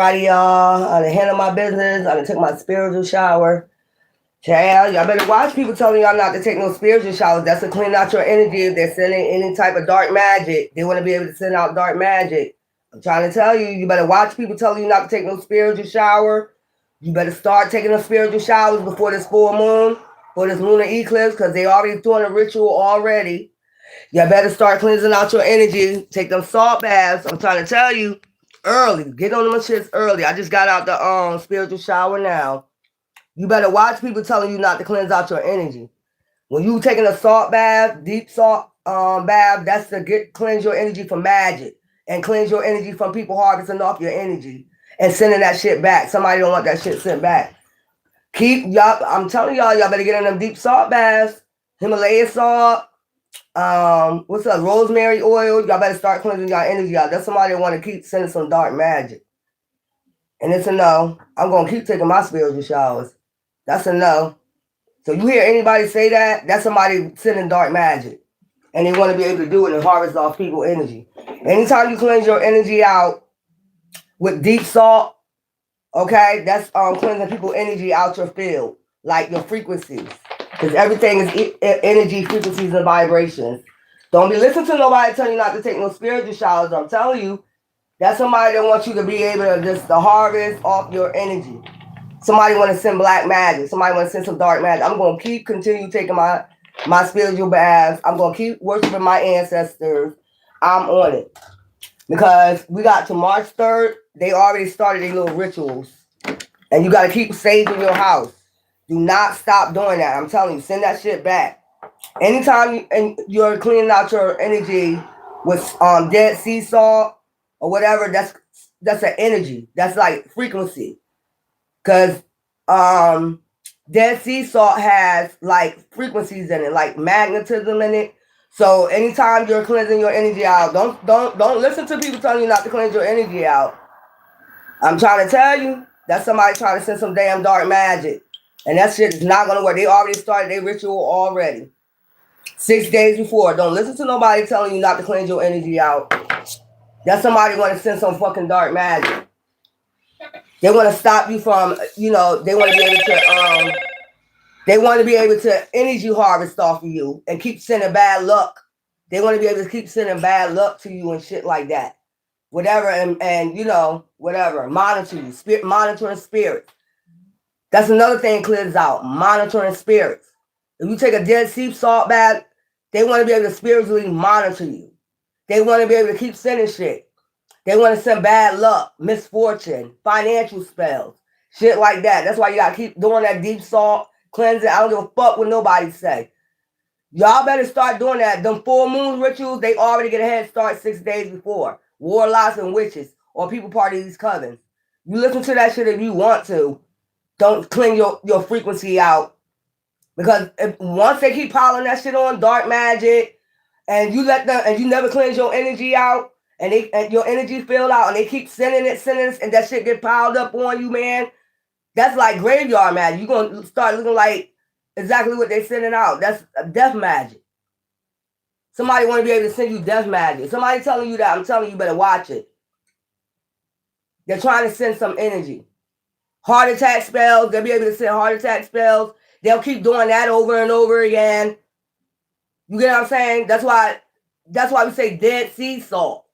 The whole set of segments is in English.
Alrighty, y'all. I done handle my business. I done took my spiritual shower. Child, y'all better watch people telling y'all not to take no spiritual showers. That's to clean out your energy. If they're sending any type of dark magic, they want to be able to send out dark magic. I'm trying to tell you, you better watch people telling you not to take no spiritual shower. You better start taking those spiritual showers before this full moon, for this lunar eclipse, because they already doing a ritual already. Y'all better start cleansing out your energy. Take them salt baths. I'm trying to tell you, early. Get on them shits early. I just got out the spiritual shower now. You better watch people telling you not to cleanse out your energy. When you taking a salt bath, deep salt bath, that's to cleanse your energy from magic and cleanse your energy from people harvesting off your energy and sending that shit back. Somebody don't want that shit sent back. Keep y'all. I'm telling y'all better get in them deep salt baths. Himalaya salt. What's up? Rosemary oil. Y'all better start cleansing y'all energy out. That's somebody that want to keep sending some dark magic. And it's a no. I'm gonna keep taking my spiritual showers. That's a no. So you hear anybody say that? That's somebody sending dark magic. And they want to be able to do it and harvest off people's energy. Anytime you cleanse your energy out with deep salt, okay, that's cleansing people's energy out your field, like your frequencies. Because everything is energy, frequencies, and vibrations. Don't be listening to nobody telling you not to take no spiritual showers. I'm telling you, that's somebody that wants you to be able to just to harvest off your energy. Somebody want to send black magic. Somebody want to send some dark magic. I'm going to continue taking my spiritual baths. I'm going to keep worshiping my ancestors. I'm on it. Because we got to March 3rd. They already started their little rituals. And you got to keep saving your house. Do not stop doing that. I'm telling you, send that shit back. Anytime you're cleaning out your energy with Dead Sea salt or whatever, that's an energy. That's like frequency. Because Dead Sea salt has like frequencies in it, like magnetism in it. So anytime you're cleansing your energy out, don't listen to people telling you not to cleanse your energy out. I'm trying to tell you, that's somebody trying to send some damn dark magic. And that shit is not gonna work. They already started their ritual already. 6 days before. Don't listen to nobody telling you not to cleanse your energy out. That's somebody want to send some fucking dark magic. They want to stop you from, they want to be able to energy harvest off of you and keep sending bad luck. They want to be able to keep sending bad luck to you and shit like that. Whatever, and whatever. Monitor you. Monitoring spirits. That's another thing clears out. Monitoring spirits. If you take a Dead Sea salt bath, they want to be able to spiritually monitor you. They want to be able to keep sending shit. They want to send bad luck, misfortune, financial spells, shit like that. That's why you got to keep doing that deep salt cleansing. I don't give a fuck what nobody say. Y'all better start doing that. Them full moon rituals, they already get a head start 6 days before. Warlocks and witches or people part of these covens. You listen to that shit if you want to. Don't clean your frequency out. Because once they keep piling that shit on, dark magic, and you never cleanse your energy out, and your energy filled out, and they keep sending it, and that shit get piled up on you, man. That's like graveyard magic. You're gonna start looking like exactly what they're sending out. That's death magic. Somebody want to be able to send you death magic. Somebody telling you that, I'm telling you, better watch it. They're trying to send some energy. Heart attack spells, they'll be able to send heart attack spells. They'll keep doing that over and over again. You get what I'm saying? That's why we say Dead Sea salt.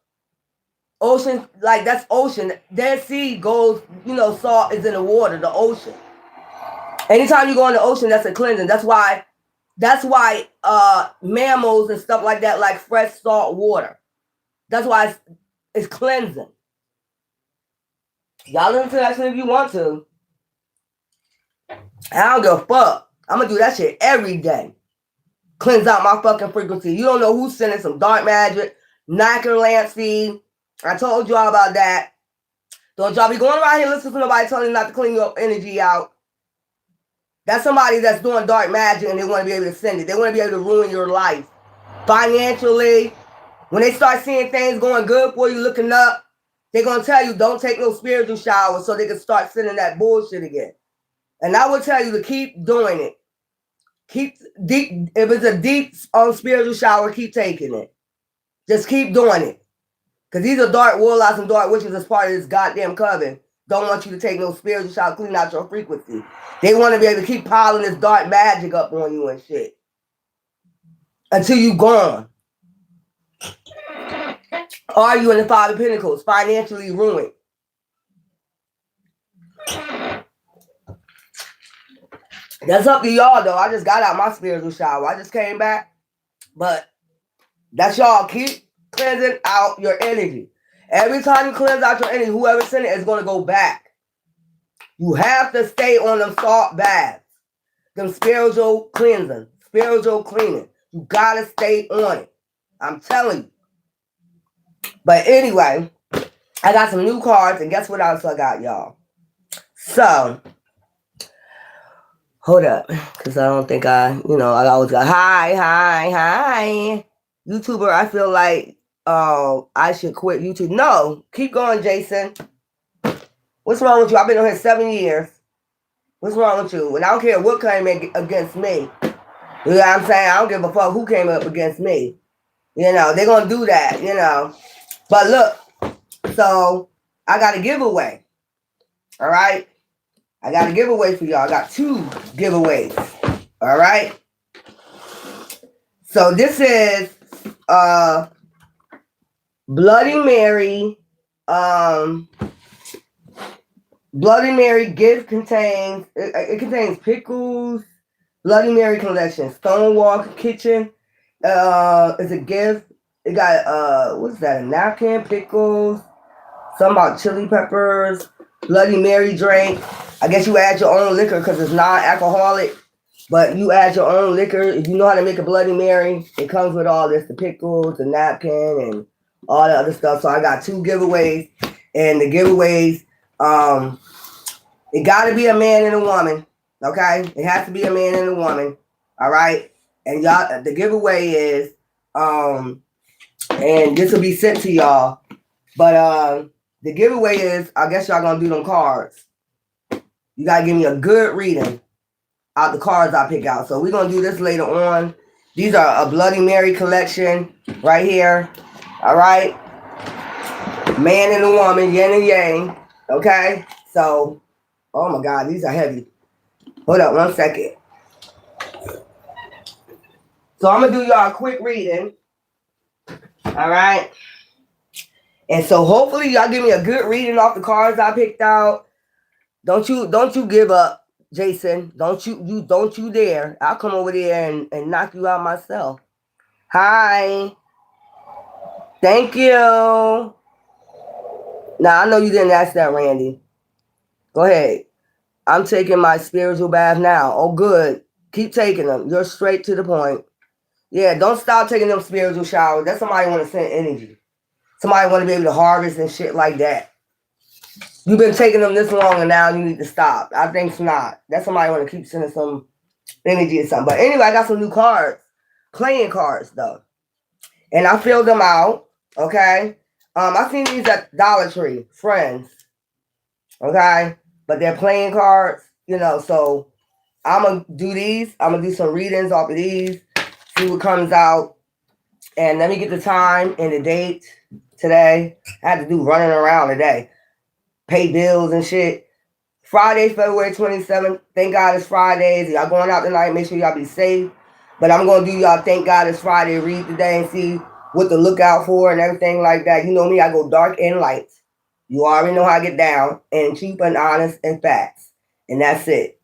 Ocean, like that's ocean. Dead Sea goes, salt is in the water, the ocean. Anytime you go in the ocean, that's a cleansing. That's why mammals and stuff like that like fresh salt water. That's why it's cleansing. Y'all listen to that shit if you want to. I don't give a fuck. I'm gonna do that shit every day. Cleanse out my fucking frequency. You don't know who's sending some dark magic, Knocker Lancey. I told y'all about that. Don't y'all be going around here listening to nobody telling you not to clean your energy out. That's somebody that's doing dark magic and they want to be able to send it. They want to be able to ruin your life. Financially, when they start seeing things going good for you, looking up, they're going to tell you don't take no spiritual showers so they can start sending that bullshit again. And I will tell you to keep doing it. Keep deep. If it's a deep spiritual shower, keep taking it. Just keep doing it. Because these are dark warlocks and dark witches as part of this goddamn coven. don't want you to take no spiritual shower, clean out your frequency. They want to be able to keep piling this dark magic up on you and shit until you gone. Are you in the Five of Pentacles, financially ruined? That's up to y'all, though. I just got out my spiritual shower. I just came back. But that's y'all. Keep cleansing out your energy. Every time you cleanse out your energy, whoever sent it is going to go back. You have to stay on them salt baths. Them spiritual cleansing. Spiritual cleaning. You got to stay on it. I'm telling you. But anyway, I got some new cards. And guess what else I got, y'all? So, hold up, because I don't think I always go, hi. YouTuber, I feel like I should quit YouTube. No, keep going, Jason. What's wrong with you? I've been on here 7 years. What's wrong with you? And I don't care what came against me. You know what I'm saying? I don't give a fuck who came up against me. You know, they're going to do that, you know. But look, so I got a giveaway. All right? I got a giveaway for y'all. I got 2 giveaways. All right. So this is Bloody Mary. Bloody Mary gift contains it contains pickles. Bloody Mary collection. Stonewall kitchen. It's a gift. It got what's that? A napkin, pickles, something about chili peppers, Bloody Mary drink. I guess you add your own liquor because it's non-alcoholic, but you add your own liquor. If you know how to make a Bloody Mary, it comes with all this, the pickles, the napkin, and all the other stuff. So I got 2 giveaways, and the giveaways, it got to be a man and a woman, okay? It has to be a man and a woman, all right? And y'all, the giveaway is, and this will be sent to y'all, but the giveaway is, I guess y'all gonna do them cards. You gotta give me a good reading out the cards I pick out. So we're gonna do this later on. These are a Bloody Mary collection right here. All right. Man and a woman, yin and yang. Okay. So, oh my God, these are heavy. Hold up 1 second. So I'm gonna do y'all a quick reading. All right. And so hopefully y'all give me a good reading off the cards I picked out. Don't you give up, Jason. Don't you dare. I'll come over there and knock you out myself. Hi. Thank you. Now I know you didn't ask that, Randy. Go ahead. I'm taking my spiritual bath now. Oh, good. Keep taking them. You're straight to the point. Yeah, don't stop taking them spiritual showers. That's somebody want to send energy. Somebody want to be able to harvest and shit like that. You've been taking them this long and now you need to stop. I think it's not. That's somebody want to keep sending some energy or something. But anyway, I got some new cards. Playing cards, though. And I filled them out. Okay? I seen these at Dollar Tree. Friends. Okay? But they're playing cards. You know, so I'm going to do these. I'm going to do some readings off of these. See what comes out. And let me get the time and the date today. I had to do running around today. Pay bills and shit. Friday, February 27th. Thank God it's Fridays. Y'all going out tonight. Make sure y'all be safe. But I'm going to do y'all Thank God it's Friday read today and see what to look out for and everything like that. You know me. I go dark and light. You already know how I get down. And cheap and honest and facts. And that's it.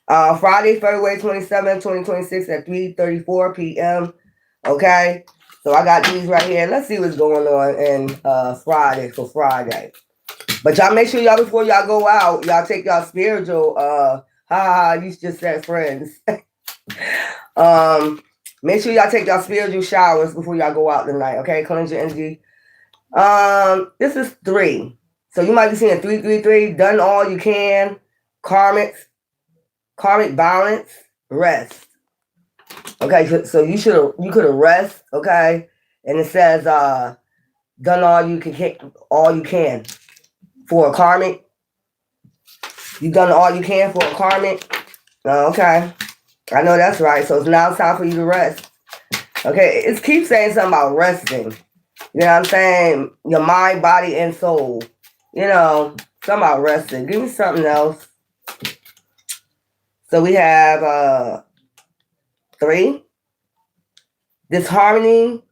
Friday, February 27th, 2026 at 3:34 p.m. Okay? So I got these right here. Let's see what's going on in Friday for Friday. But y'all make sure y'all, before y'all go out, y'all take y'all spiritual, you just said friends. Make sure y'all take y'all spiritual showers before y'all go out tonight, okay? Cleanse your energy. This is 3. So you might be seeing 333, done all you can, karmic balance, rest. Okay, so you could have rest, okay? And it says done all you can for a karmic. You done all you can for a karmic. Okay. I know that's right. So it's now time for you to rest. Okay, it keeps saying something about resting. You know what I'm saying? Your mind, body, and soul. You know, Somehow rested. Give me something else. So we have 3. Disharmony,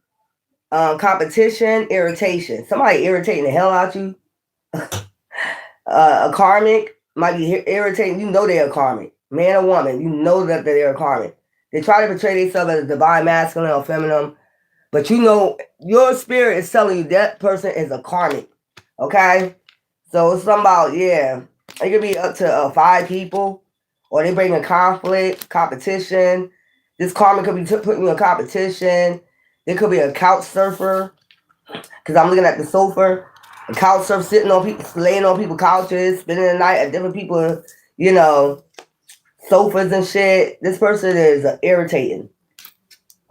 competition, irritation. Somebody irritating the hell out you. A karmic might be irritating. You know they're a karmic. Man or woman, you know that they're a karmic. They try to portray themselves as a divine masculine or feminine, but you know your spirit is telling you that person is a karmic. Okay? So it's something about, yeah, it could be up to 5 people, or they bring a conflict, competition. This karma could be putting you in competition. There could be a couch surfer, because I'm looking at the sofa. A couch surfer sitting on people, laying on people's couches, spending the night at different people, you know, sofas and shit. This person is irritating.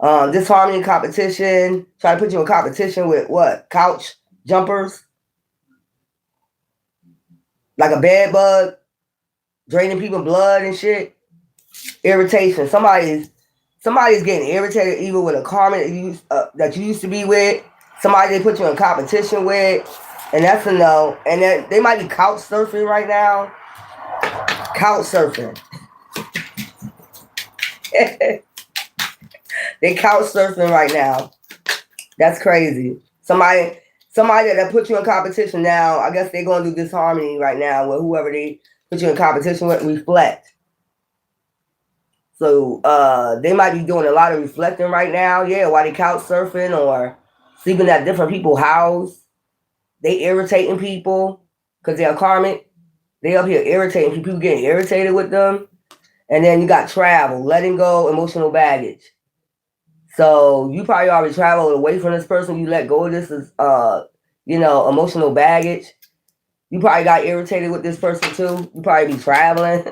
Disharmony, competition. Try to put you in competition with what? Couch jumpers. Like a bed bug. Draining people's blood and shit. Irritation. Somebody's getting irritated even with a karma that you used to be with. Somebody they put you in competition with. And that's a no. And then they might be couch surfing right now. Couch surfing. They couch surfing right now. That's crazy. Somebody that put you in competition now, I guess they're going to do disharmony right now with whoever they put you in competition with. Reflect. So they might be doing a lot of reflecting right now. Yeah, while they couch surfing or sleeping at different people's house. They irritating people because they're karmic. They up here irritating people. People getting irritated with them. And then you got travel, letting go, emotional baggage. So you probably already traveled away from this person. You let go of this is, emotional baggage. You probably got irritated with this person too. You probably be traveling.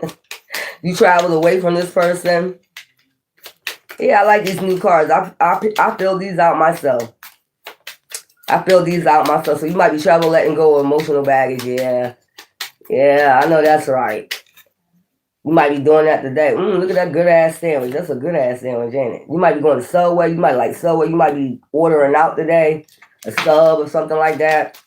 You traveled away from this person. Yeah, I like these new cards. I filled these out myself. So you might be traveling, letting go of emotional baggage. Yeah, I know that's right. You might be doing that today. Look at that good ass sandwich. That's a good ass sandwich, ain't it? You might be going to Subway. You might like Subway. You might be ordering out today, a sub or something like that.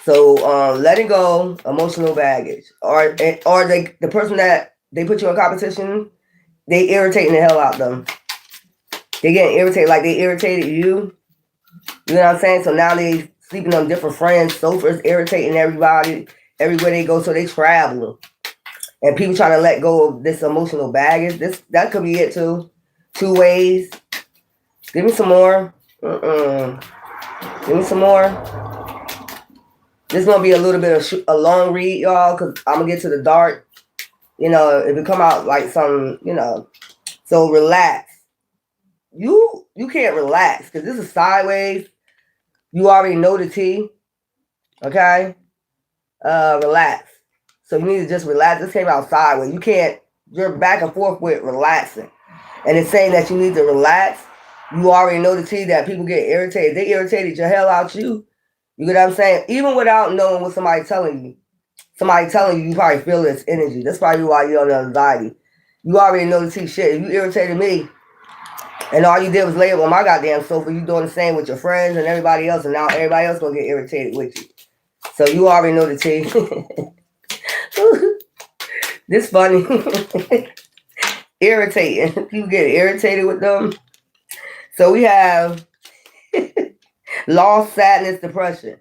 So letting go, emotional baggage, or the person that they put you in competition, they irritating the hell out them. They getting irritated like they irritated you. You know what I'm saying? So now they sleeping on different friends, sofas, irritating everybody everywhere they go. So they travel. And people trying to let go of this emotional baggage. That could be it too. 2 ways. Give me some more. Give me some more. This is going to be a little bit of a long read, y'all, because I'm going to get to the dark. You know, if it come out like some, so relax. You can't relax because this is sideways. You already know the tea. Okay? Relax. So you need to just relax. This came out sideways. You're back and forth with relaxing. And it's saying that you need to relax. You already know the tea that people get irritated. They irritated your hell out you. You get what I'm saying? Even without knowing what somebody telling you. Somebody telling you, you probably feel this energy. That's probably why you're on anxiety. You already know the tea shit. If you irritated me, and all you did was lay up on my goddamn sofa, you doing the same with your friends and everybody else, and now everybody else gonna get irritated with you. So you already know the tea. This funny. Irritating. People get irritated with them. So we have loss, sadness, depression.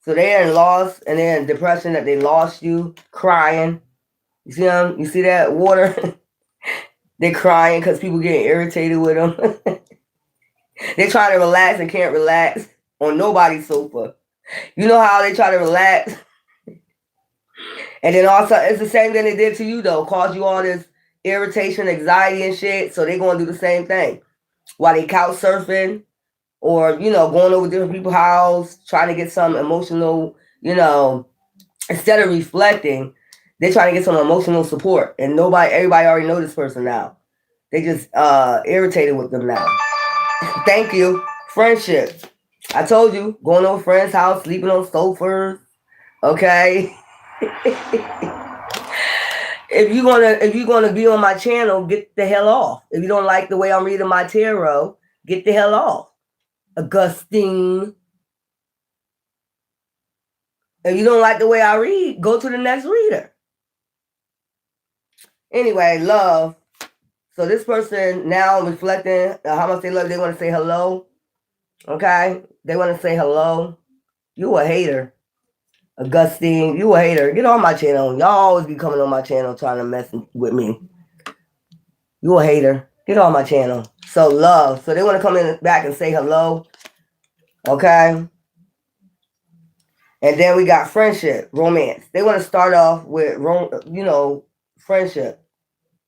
So they're in loss and they're in depression that they lost you, crying. You see them? You see that water? They're crying because people getting irritated with them. They're trying to relax and can't relax on nobody's sofa. You know how they try to relax? And then also, it's the same thing they did to you, though. Caused you all this irritation, anxiety, and shit. So they're going to do the same thing. While they couch surfing or, going over different people's house, trying to get some emotional, instead of reflecting, they're trying to get some emotional support. And everybody already know this person now. They just irritated with them now. Thank you. Friendship. I told you, going over friends' house, sleeping on sofas. Okay. If you're gonna be on my channel, get the hell off. If you don't like the way I'm reading my tarot, get the hell off. Augustine. If you don't like the way I read, go to the next reader. Anyway, love. So this person now reflecting how much they love, they want to say hello. Okay? They want to say hello. You a hater. Augustine, you a hater. Get on my channel. Y'all always be coming on my channel trying to mess with me. You a hater. Get on my channel. So love. So they want to come in back and say hello. Okay? And then we got friendship, romance. They want to start off with, friendship.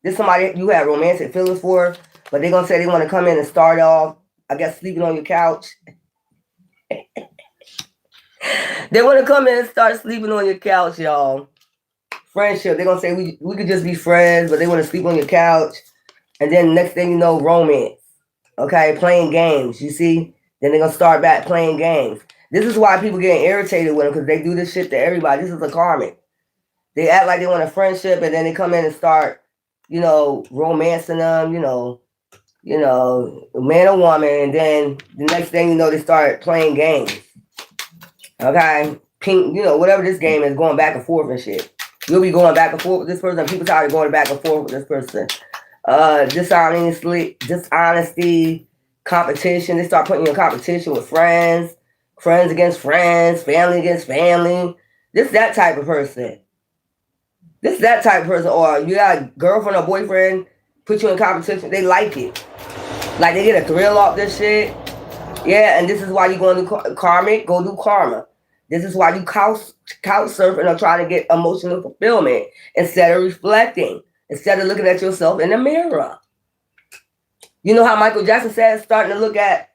This somebody you have romantic feelings for, but they're going to say they want to come in and start off, I guess, sleeping on your couch. They want to come in and start sleeping on your couch, y'all. Friendship. They're going to say we could just be friends, but they want to sleep on your couch. And then next thing you know, romance. Okay, playing games, you see? Then they're going to start back playing games. This is why people get irritated with them, because they do this shit to everybody. This is a karmic. They act like they want a friendship, and then they come in and start, romancing them, man or woman, and then the next thing you know, they start playing games. Okay? Whatever this game is, going back and forth and shit. You'll be going back and forth with this person. People tired of going back and forth with this person. Dishonesty, competition. They start putting you in competition with friends against friends, family against family. This that type of person. Or you got a girlfriend or boyfriend, put you in competition. They like it. Like they get a thrill off this shit. Yeah, and this is why you go into karmic, go do karma. This is why you couch surfing or trying to get emotional fulfillment instead of reflecting, instead of looking at yourself in the mirror. You know how Michael Jackson said, starting to look at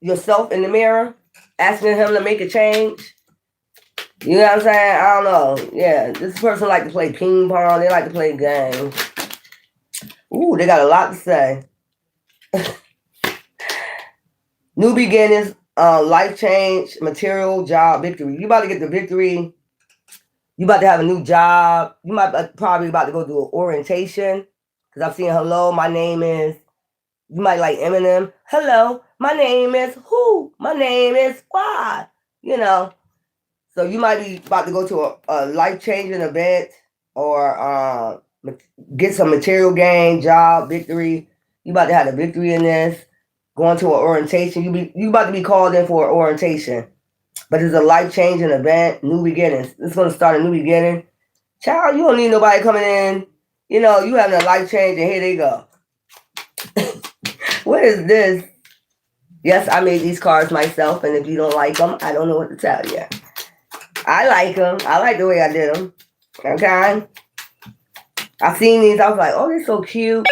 yourself in the mirror, asking him to make a change? You know what I'm saying? I don't know. Yeah, this person like to play ping pong. They like to play games. Ooh, they got a lot to say. New beginnings, life change, material, job, victory. You about to get the victory. You about to have a new job. You might probably about to go do an orientation. Because I'm seeing hello, my name is. You might like Eminem. Hello, my name is who? My name is why? So you might be about to go to a life-changing event or get some material gain, job, victory. You about to have a victory in this. Going to an orientation. You about to be called in for an orientation. But it's a life-changing event, new beginnings. It's going to start a new beginning. Child, you don't need nobody coming in. You having a life change and here they go. What is this? Yes, I made these cards myself, and if you don't like them, I don't know what to tell you. I like them. I like the way I did them. Okay? I seen these. I was like, oh, they're so cute.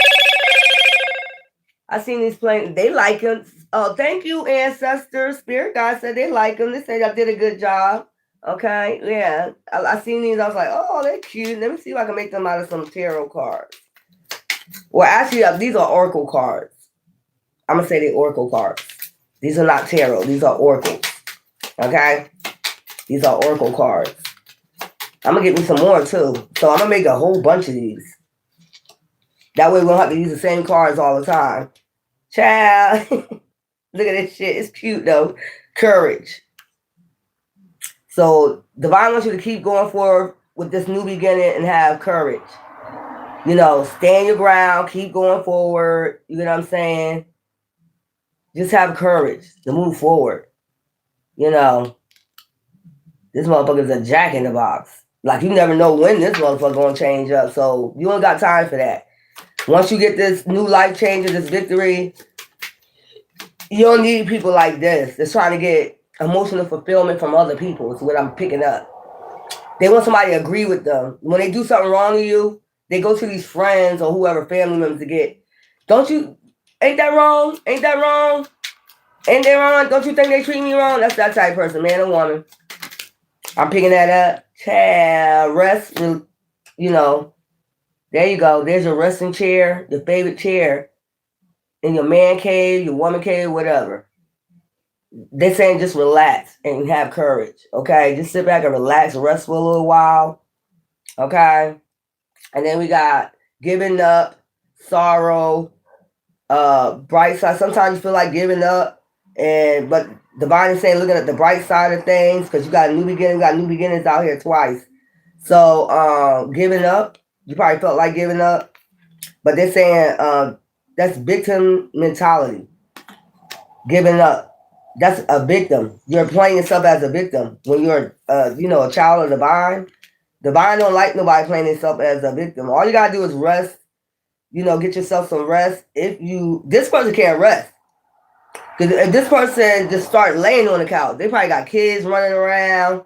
I seen these playing. They like them. Oh, thank you, ancestors. Spirit God said they like them. They said I did a good job. Okay? Yeah. I seen these. I was like, oh, they're cute. Let me see if I can make them out of some tarot cards. Well, actually, these are oracle cards. I'm going to say they're oracle cards. These are not tarot. These are oracles. Okay? These are oracle cards. I'm going to get me some more, too. So I'm going to make a whole bunch of these. That way we don't have to use the same cards all the time. Child. Look at this shit. It's cute, though. Courage. So Divine wants you to keep going forward with this new beginning and have courage. Stand your ground. Keep going forward. You know what I'm saying? Just have courage to move forward. This motherfucker's a jack in the box. Like, you never know when this motherfucker gonna change up. So you ain't got time for that. Once you get this new life change, this victory, you don't need people like this that's trying to get emotional fulfillment from other people. It's what I'm picking up. They want somebody to agree with them. When they do something wrong to you, they go to these friends or whoever, family members, to get, ain't that wrong? Ain't that wrong? Ain't they wrong? Don't you think they treat me wrong? That's that type of person, man or woman. I'm picking that up. Child, rest, there you go. There's your resting chair, your favorite chair, in your man cave, your woman cave, whatever. They're saying just relax and have courage, okay? Just sit back and relax, rest for a little while, okay? And then we got giving up, sorrow, bright side. Sometimes you feel like giving up, but Divine is saying looking at the bright side of things because you got a new beginning, got new beginnings out here twice. So giving up, you probably felt like giving up, but they're saying that's victim mentality. Giving up, that's a victim. You're playing yourself as a victim when you're a child of divine. Divine don't like nobody playing themselves as a victim. All you gotta do is rest. Get yourself some rest. This person can't rest. Because if this person just start laying on the couch, they probably got kids running around,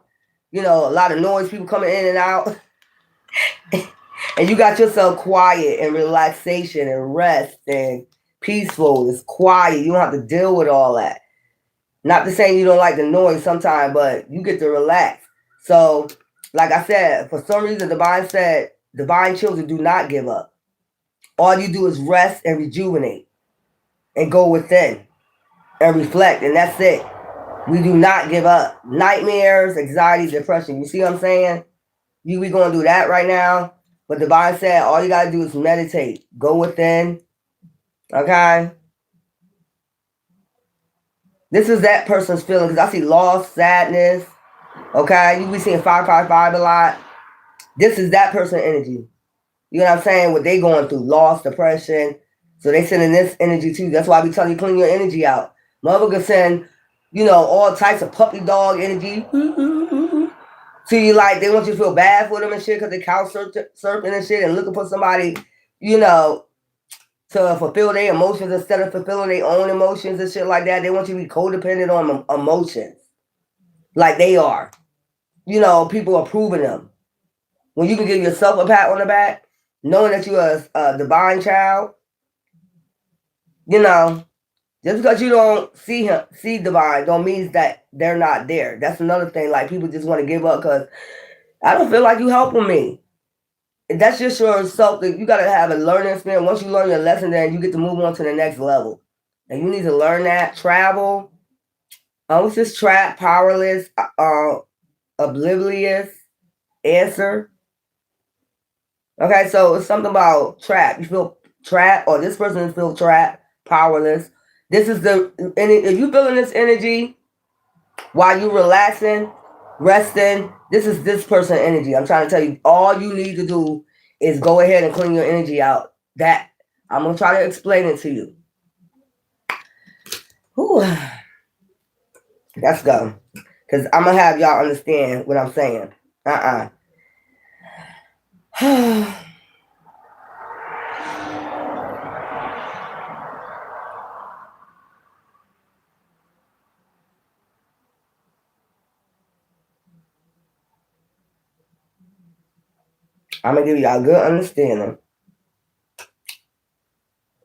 a lot of noise, people coming in and out. And you got yourself quiet and relaxation and rest and peaceful. It's quiet. You don't have to deal with all that. Not to say you don't like the noise sometimes, but you get to relax. So, like I said, for some reason, Divine said, divine children do not give up. All you do is rest and rejuvenate and go within and reflect, and that's it. We do not give up. Nightmares, anxiety, depression. You see what I'm saying? We going to do that right now. But Divine said all you got to do is meditate. Go within. Okay? This is that person's feeling because I see loss, sadness. Okay? You be seeing 555 a lot. This is that person's energy. You know what I'm saying? What they going through. Loss, depression. So they sending this energy too. That's why we tell you clean your energy out. Motherfuckers send, all types of puppy dog energy. So you they want you to feel bad for them and shit because they couch surfing and shit and looking for somebody, to fulfill their emotions instead of fulfilling their own emotions and shit like that. They want you to be codependent on emotions like they are. People approving them. When you can give yourself a pat on the back, knowing that you're a divine child, just because you don't see divine, don't mean that they're not there. That's another thing. Like, people just want to give up because I don't feel like you helping me. That's just yourself. You got to have a learning experience. Once you learn your lesson, then you get to move on to the next level. And you need to learn that. Travel. What's this? Trap, powerless, oblivious, answer. Okay, so it's something about trap. You feel trapped, or this person feels trapped, powerless. This is if you feeling this energy while you relaxing, resting, this is this person energy. I'm trying to tell you, all you need to do is go ahead and clean your energy out. That I'm gonna try to explain it to you. Whew. Let's go, because I'm gonna have y'all understand what I'm saying. I'm going to give you a good understanding.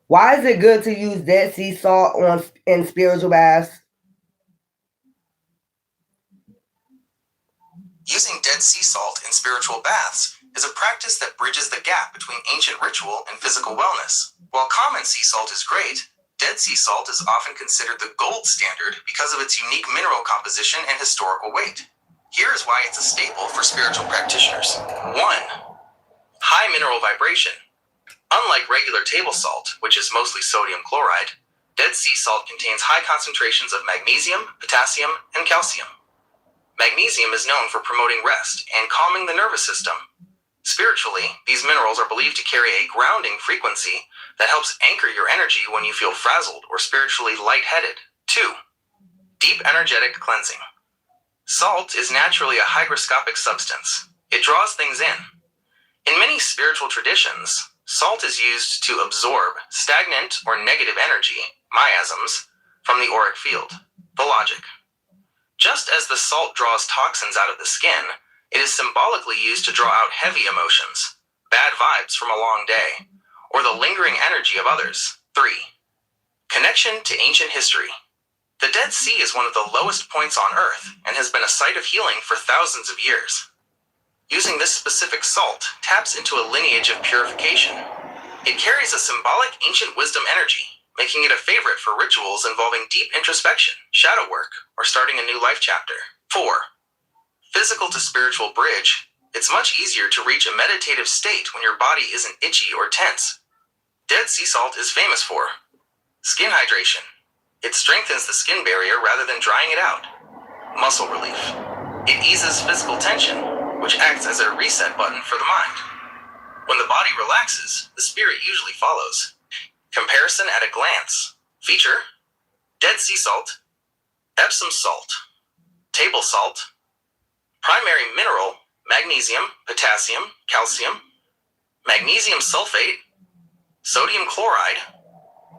Why is it good to use Dead Sea salt in spiritual baths? Using Dead Sea salt in spiritual baths is a practice that bridges the gap between ancient ritual and physical wellness. While common sea salt is great, Dead Sea salt is often considered the gold standard because of its unique mineral composition and historical weight. Here is why it's a staple for spiritual practitioners. 1. High mineral vibration. Unlike regular table salt, which is mostly sodium chloride, Dead Sea salt contains high concentrations of magnesium, potassium, and calcium. Magnesium is known for promoting rest and calming the nervous system. Spiritually, these minerals are believed to carry a grounding frequency that helps anchor your energy when you feel frazzled or spiritually lightheaded. 2. Deep energetic cleansing. Salt is naturally a hygroscopic substance. It draws things in. In many spiritual traditions, salt is used to absorb stagnant or negative energy, miasms, from the auric field. The logic. Just as the salt draws toxins out of the skin, it is symbolically used to draw out heavy emotions, bad vibes from a long day, or the lingering energy of others. 3. Connection to ancient history. The Dead Sea is one of the lowest points on Earth and has been a site of healing for thousands of years. Using this specific salt taps into a lineage of purification. It carries a symbolic ancient wisdom energy, making it a favorite for rituals involving deep introspection, shadow work, or starting a new life chapter. 4. Physical to spiritual bridge. It's much easier to reach a meditative state when your body isn't itchy or tense. Dead Sea salt is famous for skin hydration. It strengthens the skin barrier rather than drying it out. Muscle relief. It eases physical tension, which acts as a reset button for the mind. When the body relaxes, the spirit usually follows. Comparison at a glance. Feature: Dead sea salt, Epsom salt, table salt, primary mineral, magnesium, potassium, calcium, magnesium sulfate, sodium chloride,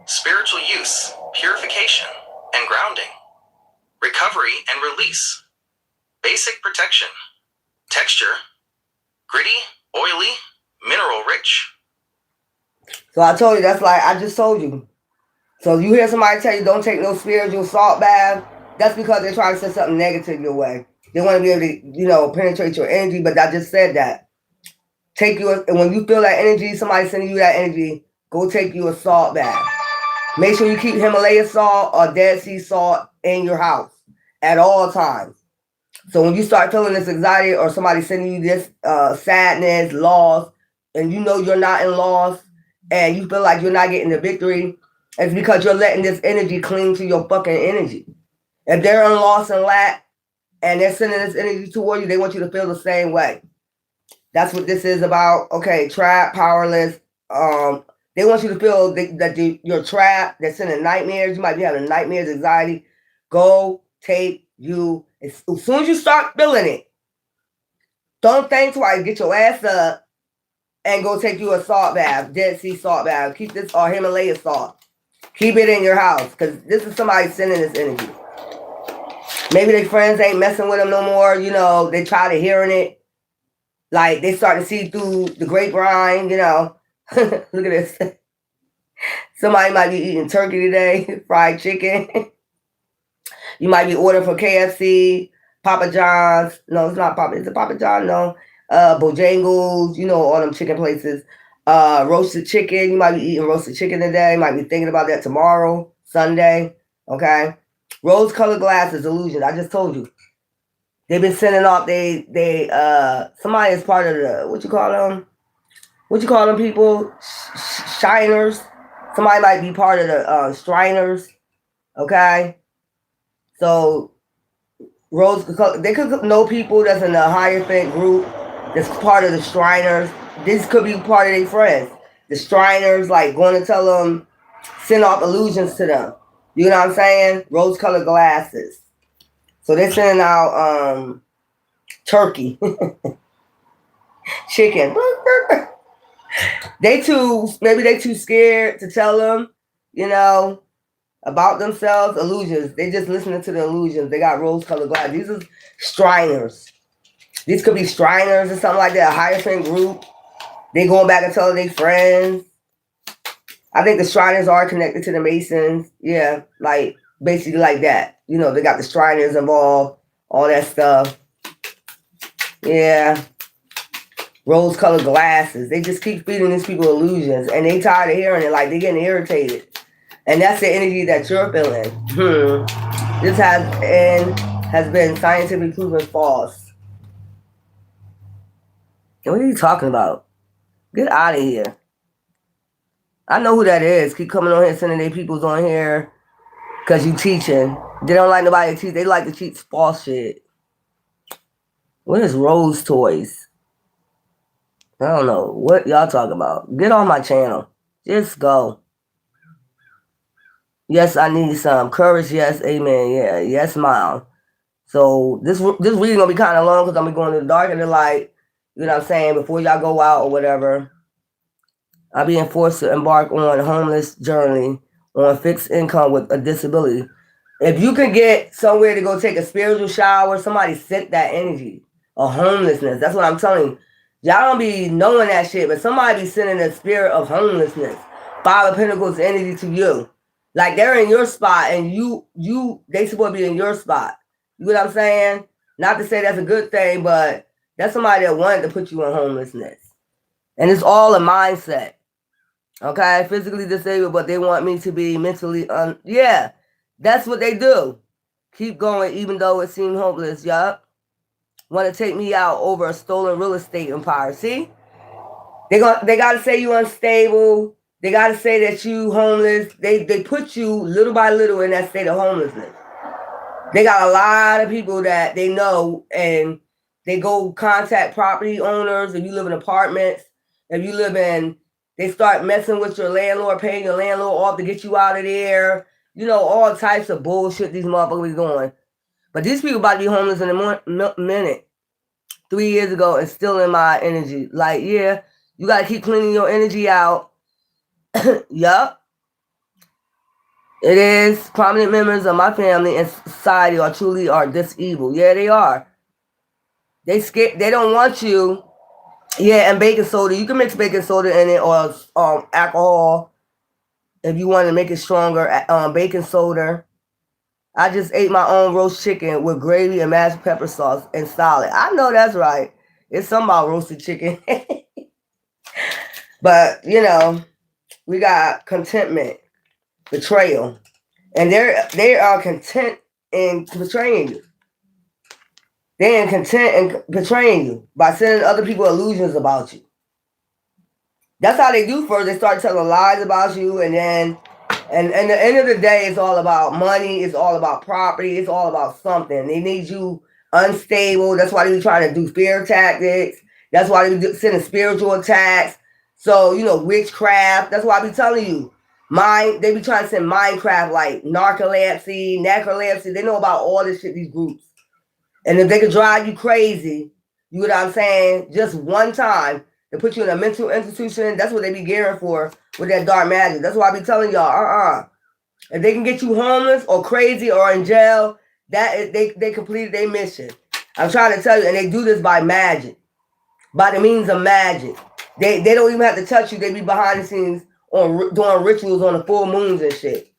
spiritual use, purification, and grounding, recovery and release, basic protection, texture, gritty, oily, mineral rich. So I told you, that's like I just told you. So you hear somebody tell you don't take no spiritual salt bath, that's because they're trying to send something negative your way. They want to be able to, penetrate your energy, but I just said that. And when you feel that energy, somebody sending you that energy, go take you a salt bath. Make sure you keep Himalaya salt or Dead Sea salt in your house at all times. So when you start feeling this anxiety or somebody sending you this sadness, loss, and you know you're not in loss and you feel like you're not getting the victory, it's because you're letting this energy cling to your fucking energy. If they're in loss and lack and they're sending this energy toward you, they want you to feel the same way. That's what this is about. Okay, trapped, powerless. They want you to feel that you're trapped. They're sending nightmares. You might be having nightmares, anxiety. Go take you. As soon as you start feeling it, don't think twice. Get your ass up and go take you a salt bath, Dead Sea salt bath. Keep this or Himalaya salt. Keep it in your house because this is somebody sending this energy. Maybe their friends ain't messing with them no more. They tired of hearing it. Like they start to see through the grapevine. Look at this. Somebody might be eating turkey today, fried chicken. You might be ordering for KFC, Papa John's. No, it's not Papa. Is it Papa John? No. Bojangles, all them chicken places. Roasted chicken. You might be eating roasted chicken today. You might be thinking about that tomorrow, Sunday. Okay. Rose-colored glasses, illusion. I just told you. They've been sending off. Somebody is part of the what you call them people? Shiners. Somebody might be part of the Shriners. Okay. So they could know people that's in the Hierophant group that's part of the Shriners. This could be part of their friends. The Shriners, like, going to tell them, send off illusions to them. You know what I'm saying? Rose-colored glasses. So they're sending out turkey. Chicken. Maybe they too scared to tell them, about themselves. Illusions. They just listening to the illusions. They got rose-colored glasses. These are Shriners. These could be Shriners or something like that. A Hierophant group. They going back and telling their friends. I think the Shriners are connected to the Masons. Yeah, like basically like that. They got the Shriners involved. All that stuff. Yeah. Rose-colored glasses. They just keep feeding these people illusions. And they tired of hearing it. Like, they getting irritated. And that's the energy that you're feeling. This has been scientifically proven false. What are you talking about? Get out of here. I know who that is. Keep coming on here, sending their peoples on here because you teaching. They don't like nobody to teach. They like to teach false shit. What is Rose Toys? I don't know. What y'all talking about? Get on my channel. Just go. Yes, I need some. Courage, yes. Amen. Yeah. Yes, mom. So this reading gonna be kind of long because I'm going to the dark and the light. You know what I'm saying? Before y'all go out or whatever. I'm being forced to embark on a homeless journey on fixed income with a disability. If you can get somewhere to go take a spiritual shower, somebody sent that energy of homelessness. That's what I'm telling you. Y'all don't be knowing that shit, but somebody be sending the spirit of homelessness. Five of Pentacles energy to you. Like they're in your spot and they supposed to be in your spot. You know what I'm saying? Not to say that's a good thing, but that's somebody that wanted to put you in homelessness. And it's all a mindset. Okay? Physically disabled, but they want me to be mentally yeah. That's what they do. Keep going even though it seemed hopeless, yup. Want to take me out over a stolen real estate empire. See? They got to say you're unstable. they got to say that you homeless. They put you little by little in that state of homelessness. They got a lot of people that they know, and they go contact property owners. If you live in apartments, if you live in, they start messing with your landlord, paying your landlord off to get you out of there. You know, all types of bullshit these motherfuckers doing. But these people about to be homeless in a minute. 3 years ago, and still in my energy. Like, yeah, you got to keep cleaning your energy out. Yup. It is. Prominent members of my family and society are this evil. Yeah, they are. They scared. They don't want you. Yeah, and baking soda. You can mix baking soda in it, or alcohol if you want to make it stronger. Baking soda. I just ate my own roast chicken with gravy and mashed pepper sauce and salad. I know that's right. It's something about roasted chicken. But, you know, we got contentment, betrayal. And they are content in betraying you. They're content in betraying you by sending other people illusions about you. That's how they do first. They start telling lies about you, and then, and at the end of the day, it's all about money. It's all about property. It's all about something. They need you unstable. That's why they be trying to do fear tactics. That's why they be sending spiritual attacks. So, you know, witchcraft. That's why I be telling you. They be trying to send Minecraft, like narcolepsy, necrolepsy. They know about all this shit, these groups. And if they could drive you crazy, you know what I'm saying, just one time, they put you in a mental institution, that's what they be gearing for with that dark magic. That's why I be telling y'all, if they can get you homeless or crazy or in jail, that is, they completed their mission. I'm trying to tell you, and they do this by magic, by the means of magic. They don't even have to touch you. They be behind the scenes on doing rituals on the full moons and shit.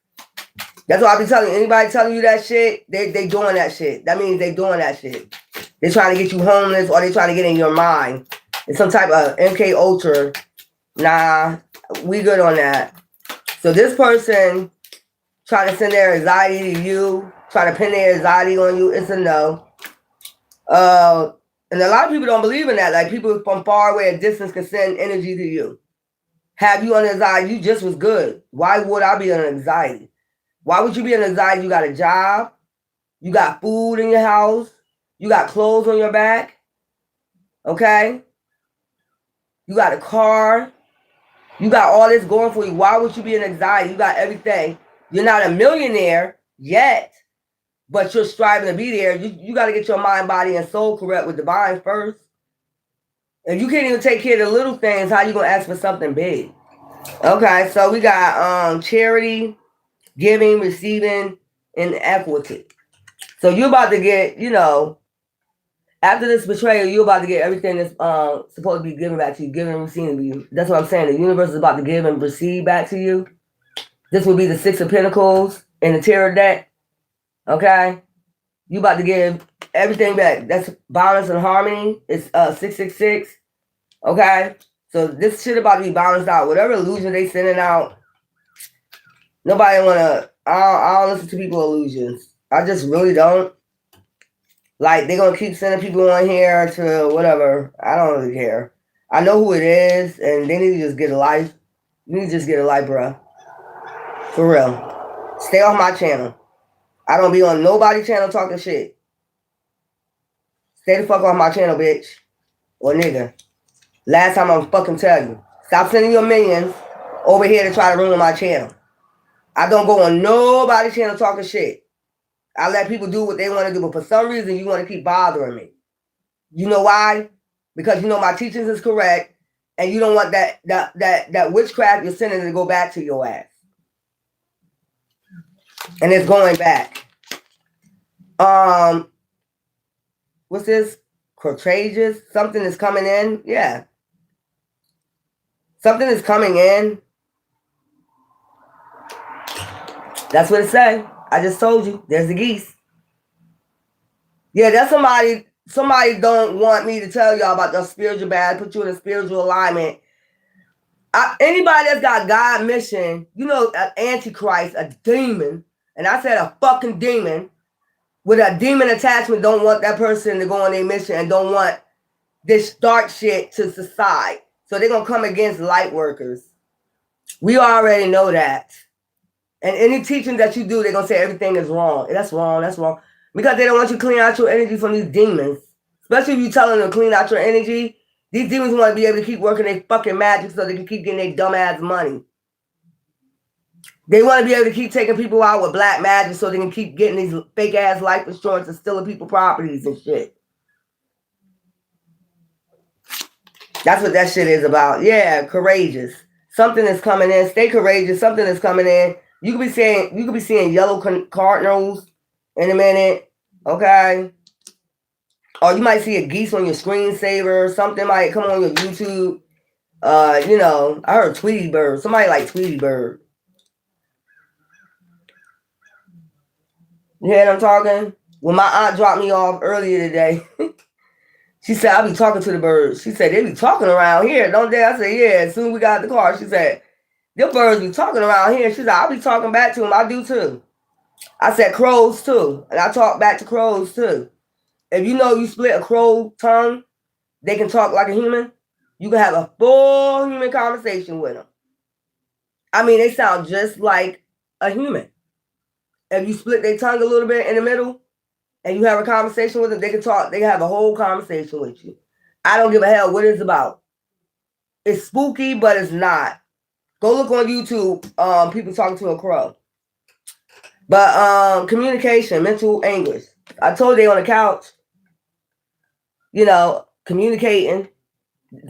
That's what I be telling you. Anybody telling you that shit, they doing that shit. That means they doing that shit. They trying to get you homeless, or they trying to get in your mind. It's some type of MK Ultra. Nah, we good on that. So this person trying to send their anxiety to you, trying to pin their anxiety on you, it's a no. And a lot of people don't believe in that. Like, people from far away, a distance can send energy to you. Have you on anxiety? You just was good. Why would I be on anxiety? Why would you be on anxiety? You got a job. You got food in your house. You got clothes on your back. Okay? You got a car. You got all this going for you. Why would you be in anxiety? You got everything. You're not a millionaire yet, but you're striving to be there. You got to get your mind, body, and soul correct with divine first. If you can't even take care of the little things, how you going to ask for something big? Okay, so we got charity, giving, receiving, and equity. So you're about to get, you know, after this betrayal, you're about to get everything that's supposed to be given back to you, given and receiving to you. That's what I'm saying. The universe is about to give and receive back to you. This will be the Six of Pentacles in the Tarot deck. Okay? You about to give everything back. That's balance and harmony. It's 666. Okay? So this shit about to be balanced out. Whatever illusion they sending out, nobody wanna. I don't listen to people illusions. I just really don't. Like, they're gonna keep sending people on here to whatever. I don't really care. I know who it is, and they need to just get a life. You need to just get a life, bro. For real. Stay off my channel. I don't be on nobody's channel talking shit. Stay the fuck off my channel, bitch. Or nigga. Last time I'm fucking tell you. Stop sending your minions over here to try to ruin my channel. I don't go on nobody's channel talking shit. I let people do what they want to do, but for some reason you want to keep bothering me. You know why? Because you know my teachings is correct, and you don't want that witchcraft you're sending to go back to your ass. And it's going back. What's this? Contagious? Something is coming in? Yeah. Something is coming in. That's what it said. I just told you. There's the geese. Yeah, that's somebody don't want me to tell y'all about the spiritual bad, put you in a spiritual alignment. Anybody that's got God mission, you know, an antichrist, a demon, and I said a fucking demon, with a demon attachment, don't want that person to go on their mission and don't want this dark shit to subside. So they're going to come against light workers. We already know that. And any teaching that you do, they're going to say everything is wrong. That's wrong. That's wrong. Because they don't want you to clean out your energy from these demons. Especially if you telling them to clean out your energy. These demons want to be able to keep working their fucking magic so they can keep getting their dumb ass money. They want to be able to keep taking people out with black magic so they can keep getting these fake ass life insurance and stealing people properties and shit. That's what that shit is about. Yeah, courageous. Something is coming in. Stay courageous. Something is coming in. You could be seeing yellow cardinals in a minute. Okay. Or you might see a geese on your screensaver. Something might come on your YouTube. You know, I heard Tweety Bird. Somebody like Tweety Bird. You hear what I'm talking? When my aunt dropped me off earlier today, she said, I'll be talking to the birds. She said, they be talking around here, don't they? I said, yeah. As soon as we got in the car, she said, them birds be talking around here. She said, I'll be talking back to them. I do too. I said crows too. And I talk back to crows too. If you know you split a crow tongue, they can talk like a human. You can have a full human conversation with them. I mean, they sound just like a human. If you split their tongue a little bit in the middle and you have a conversation with them, they can talk. They can have a whole conversation with you. I don't give a hell what it's about. It's spooky, but it's not. Go look on YouTube, people talking to a crow. But communication, mental anguish. I told they on the couch, you know, communicating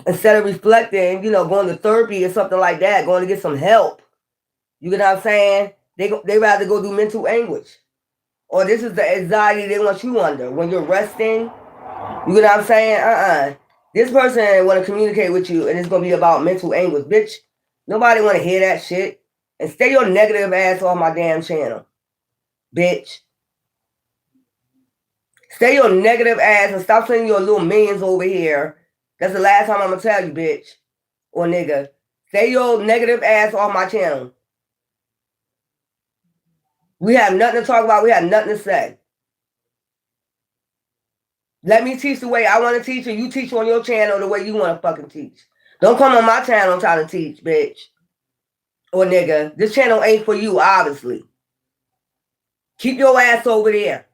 instead of reflecting, you know, going to therapy or something like that, going to get some help. You get what I'm saying? They rather go do mental anguish. Or this is the anxiety they want you under. When you're resting, you get what I'm saying? This person want to communicate with you and it's going to be about mental anguish. Bitch, nobody want to hear that shit. And stay your negative ass off my damn channel. Bitch. Stay your negative ass and stop sending your little minions over here. That's the last time I'm going to tell you, bitch. Or nigga. Stay your negative ass off my channel. We have nothing to talk about. We have nothing to say. Let me teach the way I want to teach, and you teach on your channel the way you want to fucking teach. Don't come on my channel trying to teach, bitch. Or nigga. This channel ain't for you, obviously. Keep your ass over there.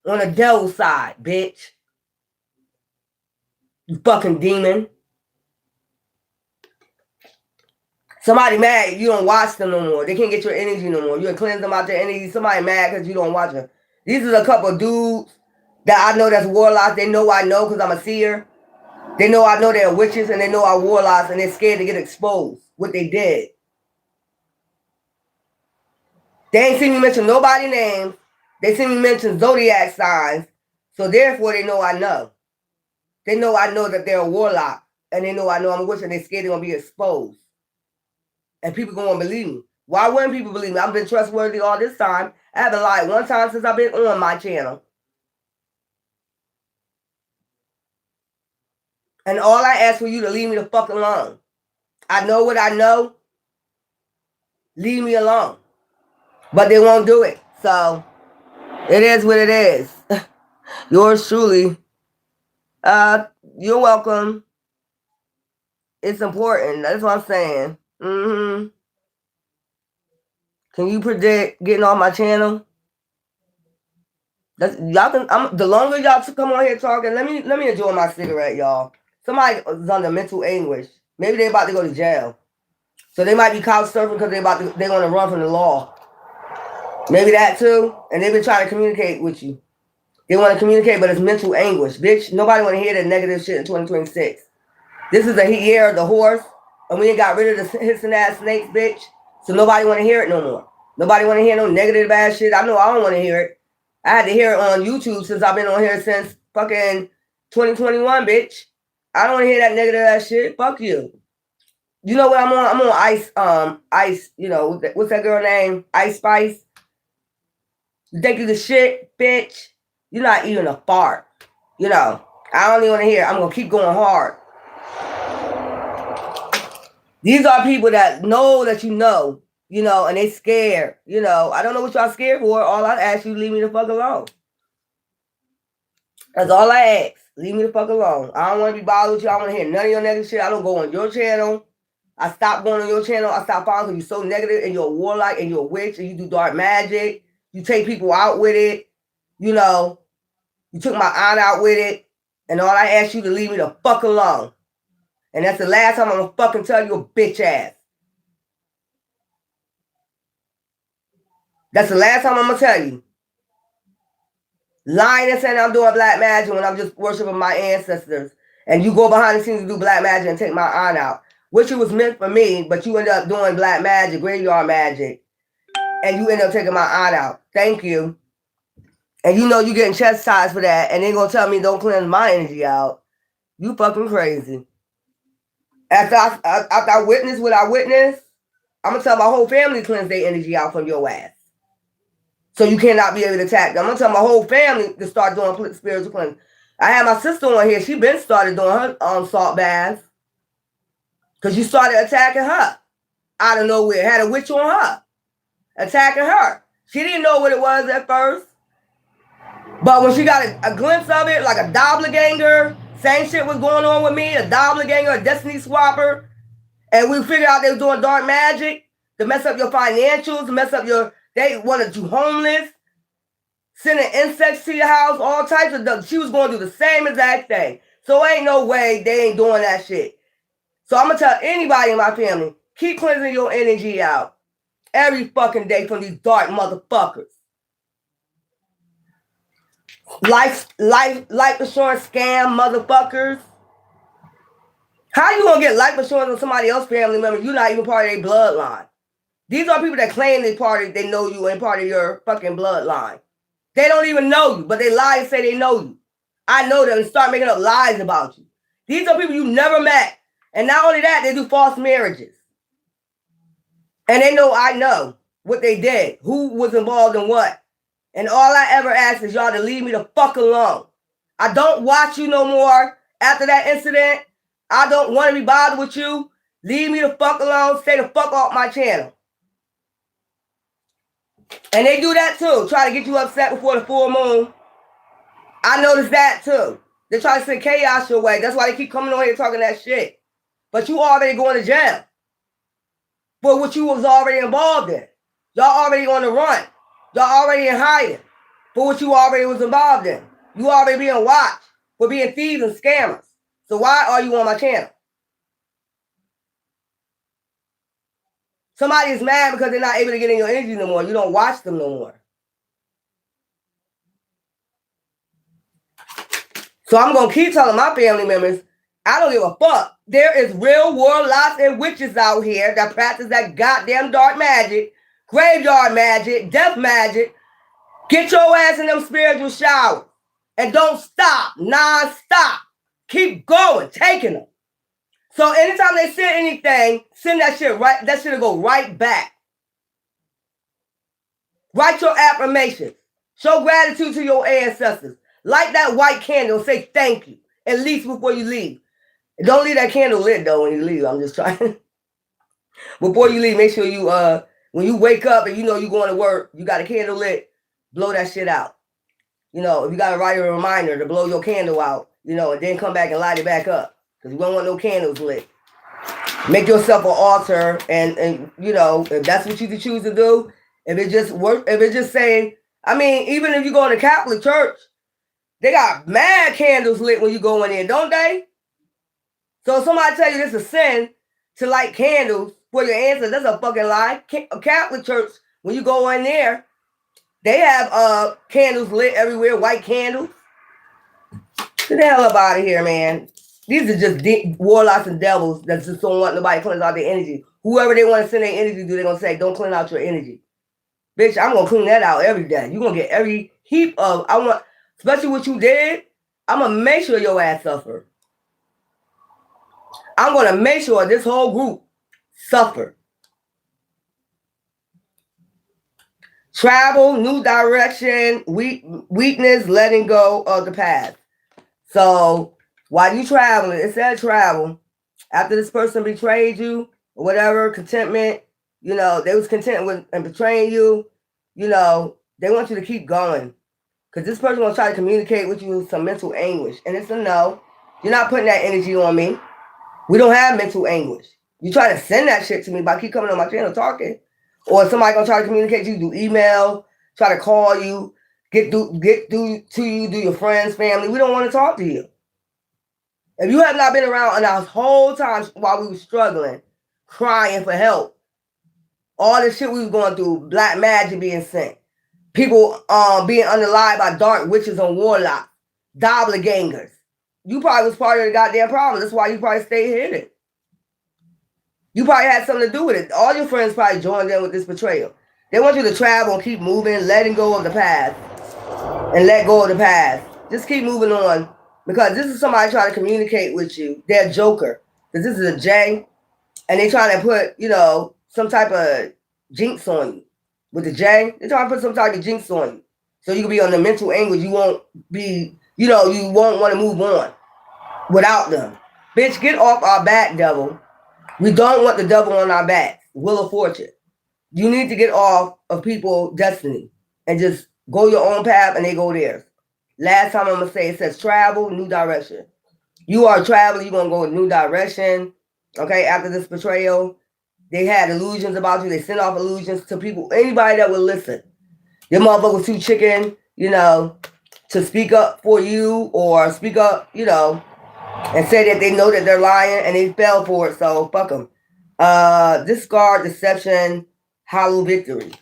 On the devil's side, bitch. You fucking demon. Somebody mad you don't watch them no more. They can't get your energy no more. You cleanse them out their energy. Somebody mad because you don't watch them. These are a couple of dudes that I know that's warlocks. They know I know because I'm a seer. They know I know they're witches and they know I'm warlocks and they're scared to get exposed. What they did. They ain't seen me mention nobody's name. They seen me mention zodiac signs. So therefore they know I know. They know I know that they're a warlock. And they know I know I'm a witch and they're scared they're going to be exposed. And people going to believe me. Why wouldn't people believe me? I've been trustworthy all this time. I haven't lied one time since I've been on my channel. And all I ask for you to leave me the fuck alone. I know what I know. Leave me alone. But they won't do it. So, it is what it is. Yours truly. You're welcome. It's important. That's what I'm saying. Mm-hmm. Can you predict getting on my channel? Y'all can. The longer y'all come on here talking, let me enjoy my cigarette, y'all. Somebody is under mental anguish. Maybe they're about to go to jail, so they might be couch surfing because they're going to run from the law. Maybe that too, and they've been trying to communicate with you. They want to communicate, but it's mental anguish, bitch. Nobody want to hear that negative shit in 2026. This is the year of the horse, and we ain't got rid of the hissing ass snakes, bitch. So nobody want to hear it no more. Nobody want to hear no negative ass shit. I know I don't want to hear it. I had to hear it on YouTube since I've been on here since fucking 2021, bitch. I don't want to hear that negative ass shit. Fuck you. You know what I'm on? I'm on Ice, you know, what's that girl name? Ice Spice. You think you the shit, bitch? You're not even a fart. You know, I don't even want to hear it. I'm going to keep going hard. These are people that know that you know, and they scared. You know, I don't know what y'all scared for. All I ask you, leave me the fuck alone. That's all I ask. Leave me the fuck alone. I don't want to be bothered with you. I don't want to hear none of your negative shit. I don't go on your channel. I stopped going on your channel. I stopped following because you're so negative and you're a warlock and you're a witch and you do dark magic. You take people out with it. You know, you took my aunt out with it. And all I asked you to leave me the fuck alone. And that's the last time I'm gonna fucking tell you a bitch ass. That's the last time I'm gonna tell you. Lying and saying I'm doing black magic when I'm just worshiping my ancestors. And you go behind the scenes to do black magic and take my aunt out. Which it was meant for me, but you end up doing black magic, graveyard magic. And you end up taking my aunt out. Thank you. And you know you're getting chastised for that. And they're gonna tell me don't cleanse my energy out. You fucking crazy. After I witness what I witnessed, I'm gonna tell my whole family to cleanse their energy out from your ass. So you cannot be able to attack them. I'm gonna tell my whole family to start doing spiritual cleansing. I had my sister on here. She been started doing her salt baths. Because you started attacking her. Out of nowhere. Had a witch on her. Attacking her. She didn't know what it was at first. But when she got a glimpse of it, like a doppelganger, same shit was going on with me, a doppelganger, a destiny swapper, and we figured out they were doing dark magic to mess up your financials, to mess up they wanted you homeless, sending insects to your house, all types of stuff. She was going to do the same exact thing. So ain't no way they ain't doing that shit. So I'm going to tell anybody in my family, keep cleansing your energy out every fucking day from these dark motherfuckers. Life insurance scam motherfuckers. How you gonna get life insurance on somebody else's family member? You're not even part of their bloodline. These are people that claim they know you and part of your fucking bloodline. They don't even know you, but they lie and say they know you. I know them and start making up lies about you. These are people you never met. And not only that, they do false marriages. And they know I know what they did, who was involved in what. And all I ever ask is y'all to leave me the fuck alone. I don't watch you no more after that incident. I don't want to be bothered with you. Leave me the fuck alone. Stay the fuck off my channel. And they do that too. Try to get you upset before the full moon. I noticed that too. They try to send chaos your way. That's why they keep coming on here talking that shit. But you already going to jail for what you was already involved in. Y'all already on the run. Y'all already in hiding for what you already was involved in. You already being watched for being thieves and scammers. So why are you on my channel? Somebody is mad because they're not able to get in your energy no more. You don't watch them no more. So I'm going to keep telling my family members, I don't give a fuck. There is real warlocks and witches out here that practice that goddamn dark magic, graveyard magic, death magic. Get your ass in them spiritual showers. And don't stop, non-stop. Keep going, taking them. So anytime they send anything, send that shit right. That shit'll go right back. Write your affirmations. Show gratitude to your ancestors. Light that white candle. Say thank you. At least before you leave. And don't leave that candle lit though when you leave. I'm just trying. Before you leave, make sure you when you wake up and you know you're going to work, you got a candle lit, blow that shit out. You know, if you got to write a reminder to blow your candle out, you know, and then come back and light it back up. Because you don't want no candles lit. Make yourself an altar and you know, if that's what you choose to do, if it just work, if it just saying, I mean, even if you go to the Catholic Church, they got mad candles lit when you go in there, don't they? So if somebody tell you this is a sin to light candles for your ancestors, that's a fucking lie. A Catholic Church, when you go in there, they have candles lit everywhere, white candles. Get the hell up out of here, man. These are just warlocks and devils that just don't want nobody cleanse out their energy. Whoever they want to send their energy to, they're going to say, don't clean out your energy. Bitch, I'm going to clean that out every day. You're going to get every heap of, especially what you did, I'm going to make sure your ass suffer. I'm going to make sure this whole group suffer. Travel, new direction, weakness, letting go of the past. So while you traveling, it said travel. After this person betrayed you, or whatever, contentment, you know, they was content with and betraying you, you know, they want you to keep going. Because this person will try to communicate with you with some mental anguish. And it's a no. You're not putting that energy on me. We don't have mental anguish. You try to send that shit to me by keep coming on my channel talking. Or somebody gonna try to communicate to you through email, try to call you, get through to you, do your friends, family. We don't want to talk to you. If you have not been around enough whole time while we were struggling, crying for help, all the shit we was going through, black magic being sent, people being underlied by dark witches and warlocks, doppelgangers. You probably was part of the goddamn problem. That's why you probably stayed hidden. You probably had something to do with it. All your friends probably joined in with this betrayal. They want you to travel and keep moving, letting go of the past, and let go of the past. Just keep moving on. Because this is somebody trying to communicate with you. They're a joker. Because this is a J. And they trying to put, you know, some type of jinx on you. With the J, they're trying to put some type of jinx on you. So you can be on the mental anguish. You won't be, you know, you won't want to move on without them. Bitch, get off our back, devil. We don't want the devil on our back. Wheel of Fortune. You need to get off of people's destiny. And just go your own path and they go theirs. Last time I'm going to say, it says travel, new direction. You are a traveler. You're going to go in new direction. Okay, after this betrayal. They had illusions about you. They sent off illusions to people, anybody that would listen. Your motherfucker was too chicken, you know, to speak up for you or speak up, you know, and say that they know that they're lying and they fell for it. So fuck them. Discard, deception, hollow victory.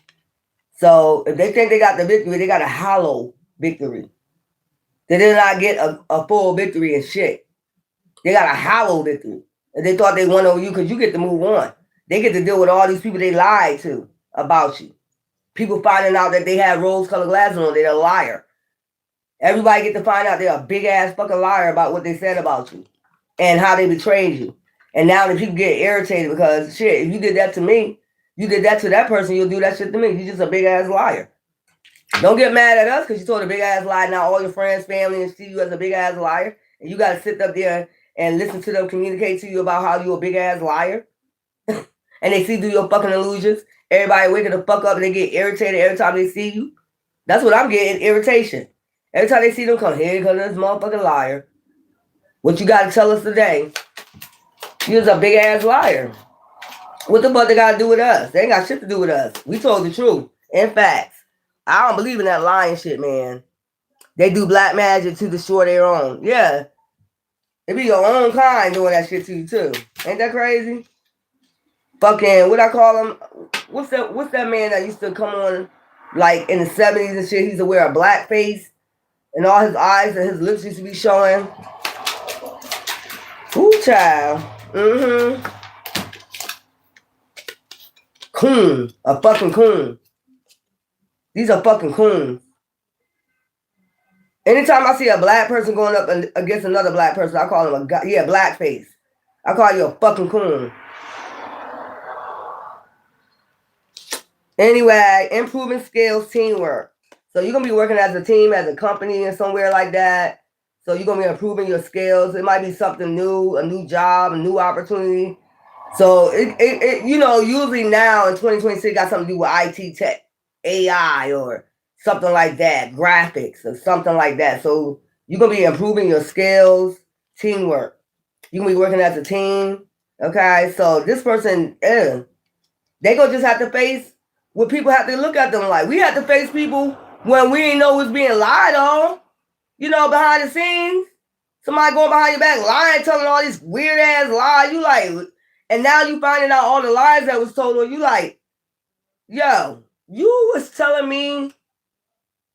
So if they think they got the victory, they got a hollow victory. They did not get a full victory and shit. They got a hollow victory. And they thought they won over you because you get to move on. They get to deal with all these people they lied to about you. People finding out that they had rose-colored glasses on, they're a liar. Everybody get to find out they're a big-ass fucking liar about what they said about you and how they betrayed you. And now the people get irritated because, shit, if you did that to me, you did that to that person, you'll do that shit to me. You're just a big-ass liar. Don't get mad at us because you told a big-ass lie. Now all your friends, family, and see you as a big-ass liar. And you got to sit up there and listen to them communicate to you about how you a big-ass liar. And they see through your fucking illusions. Everybody waking the fuck up and they get irritated every time they see you. That's what I'm getting, irritation. Every time they see them come here because of this motherfucking liar. What you got to tell us today? You're a big-ass liar. What the fuck they got to do with us? They ain't got shit to do with us. We told the truth. In fact, I don't believe in that lying shit, man. They do black magic to destroy their own. Yeah. It be your own kind doing that shit to you, too. Ain't that crazy? Fucking, what I call him? What's that man that used to come on, like, in the 70s and shit? He used to wear a black face. And all his eyes and his lips used to be showing. Ooh, child. Mm-hmm. Coon. A fucking coon. These are fucking coons. Anytime I see a black person going up against another black person, I call him a blackface. I call you a fucking coon. Anyway, improving skills, teamwork. So you're going to be working as a team, as a company and somewhere like that. So you're going to be improving your skills. It might be something new, a new job, a new opportunity. So it you know, usually now in 2026 got something to do with IT tech, AI or something like that, graphics or something like that. So you're going to be improving your skills, teamwork. You're going to be working as a team. Okay, so this person, they going to just have to face what people have to look at them like. We have to face people when we didn't know what's being lied on. You know, behind the scenes. Somebody going behind your back lying, telling all these weird ass lies. You like, and now you finding out all the lies that was told on you. Like, yo, you was telling me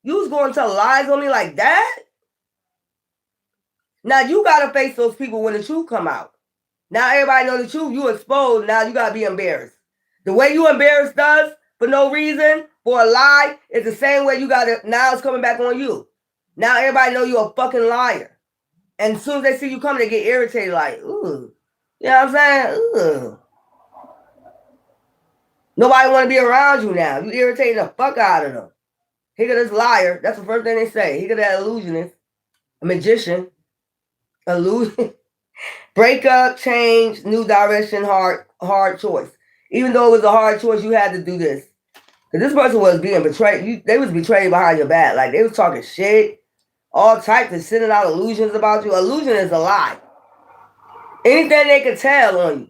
you was going to tell lies on me like that? Now you got to face those people when the truth come out. Now everybody know the truth. You exposed. Now you got to be embarrassed. The way you embarrassed us for no reason, for a lie, is the same way you got to, now it's coming back on you. Now everybody know you're a fucking liar. And as soon as they see you coming, they get irritated like, ooh. You know what I'm saying? Ooh. Nobody want to be around you now. You irritating the fuck out of them. Here go this liar. That's the first thing they say. Here go that illusionist. A magician. Illusion. Breakup, change, new direction, hard choice. Even though it was a hard choice, you had to do this. Because this person was being betrayed. They was betrayed behind your back. Like, they was talking shit. All types of sending out illusions about you. Illusion is a lie. Anything they could tell on you.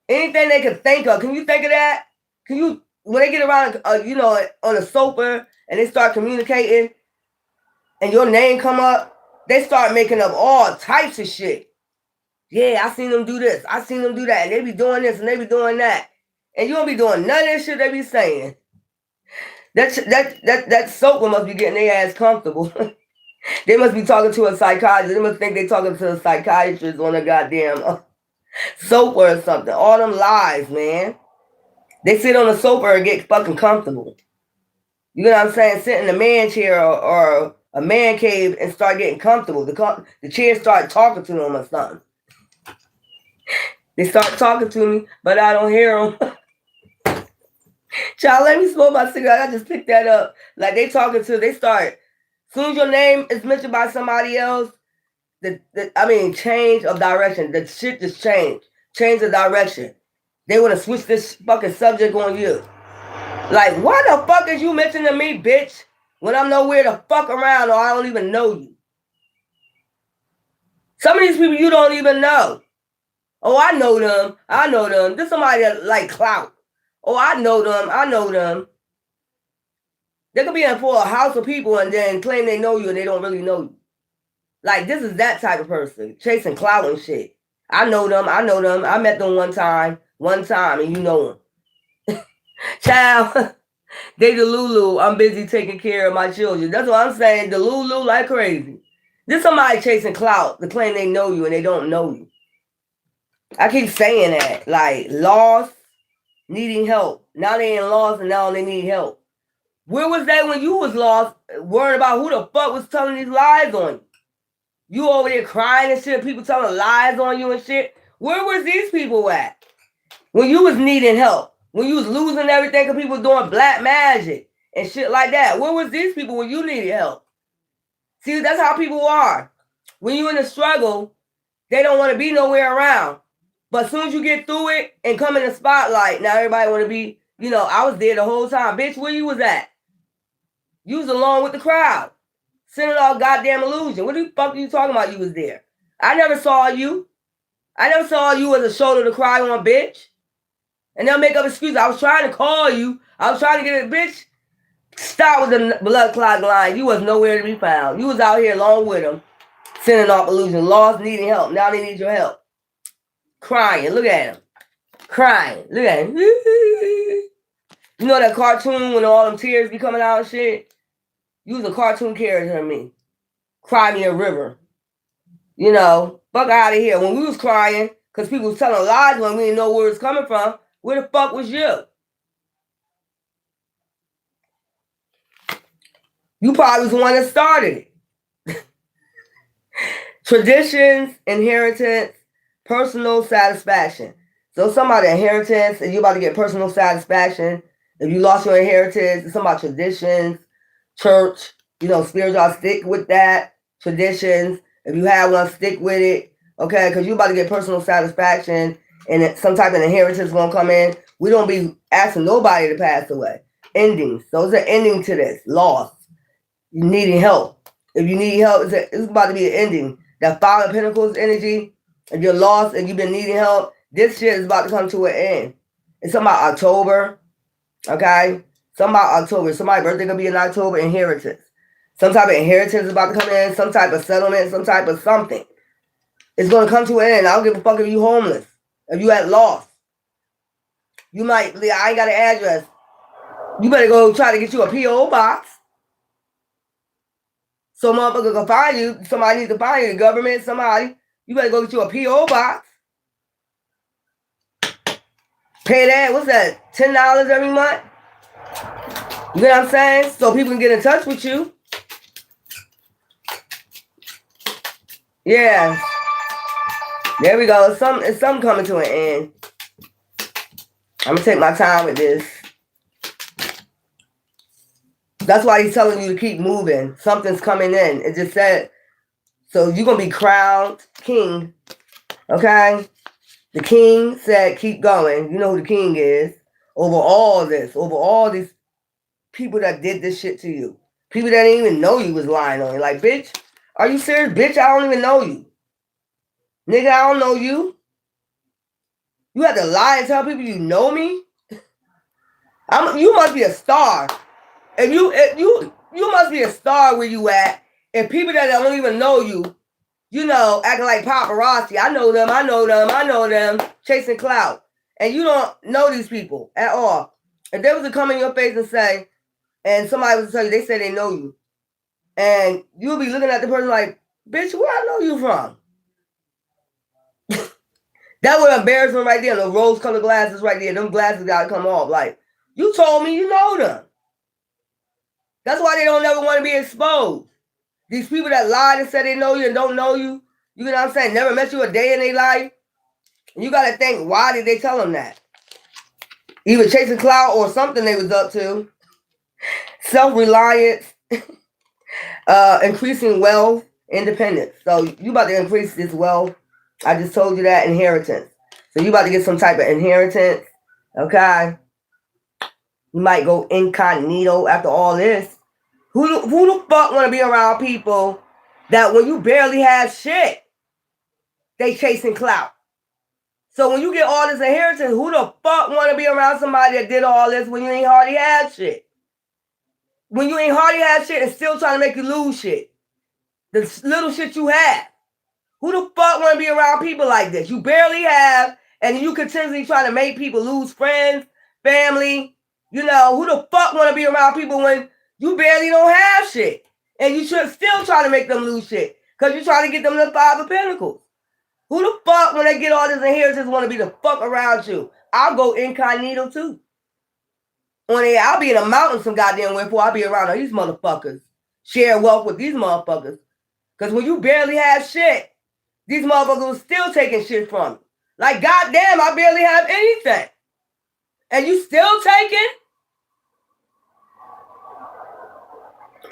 Anything they can think of. Can you think of that? Can you, when they get around, you know, on a sofa and they start communicating and your name come up, they start making up all types of shit. Yeah, I seen them do this. I seen them do that. And they be doing this and they be doing that. And you don't be doing none of that shit they be saying. That sofa must be getting their ass comfortable. They must be talking to a psychiatrist. They must think they talking to a psychiatrist on a goddamn sofa or something. All them lies, man. They sit on the sofa and get fucking comfortable. You know what I'm saying? Sit in a man chair or a man cave and start getting comfortable. The chair start talking to them or something. They start talking to me, but I don't hear them. Child, let me smoke my cigarette. I just picked that up. Like they talking to, they start. As soon as your name is mentioned by somebody else, change of direction. The shit just changed. Change the direction. They want to switch this fucking subject on you. Like, why the fuck is you mentioning me, bitch? When I'm nowhere to fuck around or I don't even know you. Some of these people you don't even know. Oh, I know them. I know them. This somebody that like clout. Oh, I know them. I know them. They could be in for a house of people and then claim they know you and they don't really know you. Like, this is that type of person. Chasing clout and shit. I know them. I know them. I met them one time, and you know them. Child, they the Lulu. I'm busy taking care of my children. That's what I'm saying. The Lulu like crazy. This somebody chasing clout to claim they know you and they don't know you. I keep saying that. Like, lost, needing help. Now they ain't lost and now they need help. Where was they when you was lost, worried about who the fuck was telling these lies on you? You over there crying and shit, people telling lies on you and shit. Where was these people at? When you was needing help. When you was losing everything because people doing black magic and shit like that. Where was these people when you needed help? See, that's how people are. When you in a struggle, they don't want to be nowhere around. But as soon as you get through it and come in the spotlight, now everybody want to be, you know, I was there the whole time. Bitch, where you was at? You was alone with the crowd. Sending all goddamn illusion. What the fuck are you talking about you was there? I never saw you. I never saw you as a shoulder to cry on, bitch. And they'll make up excuses. I was trying to call you. I was trying to get a bitch. Stop with the blood clot line. You was nowhere to be found. You was out here along with them. Sending off illusion. Lost, needing help. Now they need your help. Crying. Look at him. Crying. Look at him. You know that cartoon when all them tears be coming out and shit? You was a cartoon character to me. Cry me a river. You know, fuck out of here. When we was crying, because people was telling lies when we didn't know where it was coming from, where the fuck was you? You probably was the one that started it. Traditions, inheritance, personal satisfaction. So somebody inheritance, and you about to get personal satisfaction. If you lost your inheritance, it's about traditions, church, you know, spiritual, stick with that. Traditions. If you have one, stick with it. Okay, because you about to get personal satisfaction and some type of inheritance is gonna come in. We don't be asking nobody to pass away. Endings. Those are ending to this. Loss. You needing help. If you need help, it's about to be an ending. That Five of Pentacles energy, if you're lost and you've been needing help, this shit is about to come to an end. It's something about October. Okay? Something about October. Somebody's birthday gonna be in October. Inheritance. Some type of inheritance is about to come in. Some type of settlement. Some type of something. It's gonna come to an end. I don't give a fuck if you homeless. If you at lost. You might, I ain't got an address. You better go try to get you a P.O. box. So motherfucker can find you. Somebody needs to find you. The government, somebody. You better go get you a P.O. box. Pay that, what's that, $10 every month? You know what I'm saying? So people can get in touch with you. Yeah. There we go. It's something coming to an end. I'm gonna take my time with this. That's why he's telling you to keep moving. Something's coming in. It just said, so you're gonna be crowned king. Okay? The king said, keep going. You know who the king is. Over all this, over all these people that did this shit to you. People that didn't even know you was lying on you. Like, bitch, are you serious? Bitch, I don't even know you. Nigga, I don't know you. You have to lie and tell people you know me? You must be a star. If you must be a star where you at. If people that don't even know you, you know, acting like paparazzi. I know them, chasing clout. And you don't know these people at all. If they was to come in your face and say, and somebody was to tell you, they say they know you. And you'll be looking at the person like, bitch, where I know you from? That would embarrass them right there. The rose-colored glasses right there. Them glasses got to come off. Like, you told me you know them. That's why they don't ever want to be exposed. These people that lied and said they know you and don't know you, you know what I'm saying, never met you a day in their life. You got to think, why did they tell them that? Either chasing clout or something they was up to. Self-reliance, increasing wealth, independence. So you about to increase this wealth. I just told you that. Inheritance. So you about to get some type of inheritance. Okay? You might go incognito after all this. Who the fuck want to be around people that when you barely have shit, they chasing clout? So when you get all this inheritance, who the fuck want to be around somebody that did all this when you ain't hardly had shit? When you ain't hardly had shit and still trying to make you lose shit. The little shit you have. Who the fuck want to be around people like this? You barely have, and you continually trying to make people lose friends, family. You know, who the fuck want to be around people when you barely don't have shit? And you should still try to make them lose shit. Because you're trying to get them the 5 of Pentacles. Who the fuck, when they get all this inheritance, want to be the fuck around you? I'll go incognito too. I'll be in a mountain some goddamn way before I'll be around these motherfuckers. Share wealth with these motherfuckers. Because when you barely have shit, these motherfuckers are still taking shit from you. Like, goddamn, I barely have anything. And you still taking?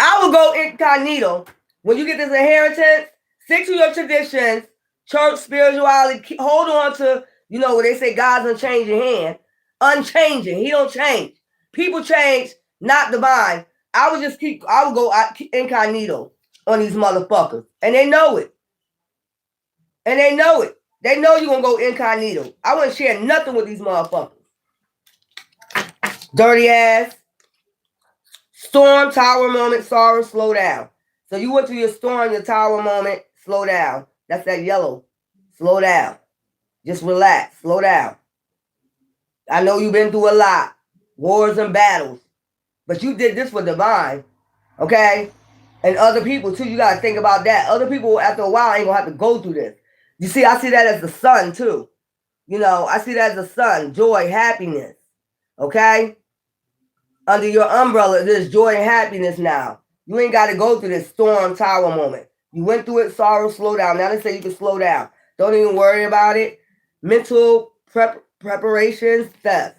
I will go incognito. When you get this inheritance, stick to your traditions, church, spirituality, hold on to, you know, when they say God's unchanging hand. Unchanging. He don't change. People change, not divine. I would go incognito on these motherfuckers. And they know it. And they know it. They know you're going to go incognito. I wouldn't share nothing with these motherfuckers. Dirty ass. Storm, tower moment, sorrow, slow down. So you went through your storm, your tower moment, slow down. That's that yellow. Slow down. Just relax. Slow down. I know you've been through a lot. Wars and battles. But you did this for divine. Okay? And other people too. You got to think about that. Other people, after a while, ain't going to have to go through this. You see, I see that as the sun too. You know, I see that as the sun. Joy, happiness. Okay? Under your umbrella, there's joy and happiness now. You ain't got to go through this storm tower moment. You went through it, sorrow, slow down. Now they say you can slow down. Don't even worry about it. Mental preparation, stuff.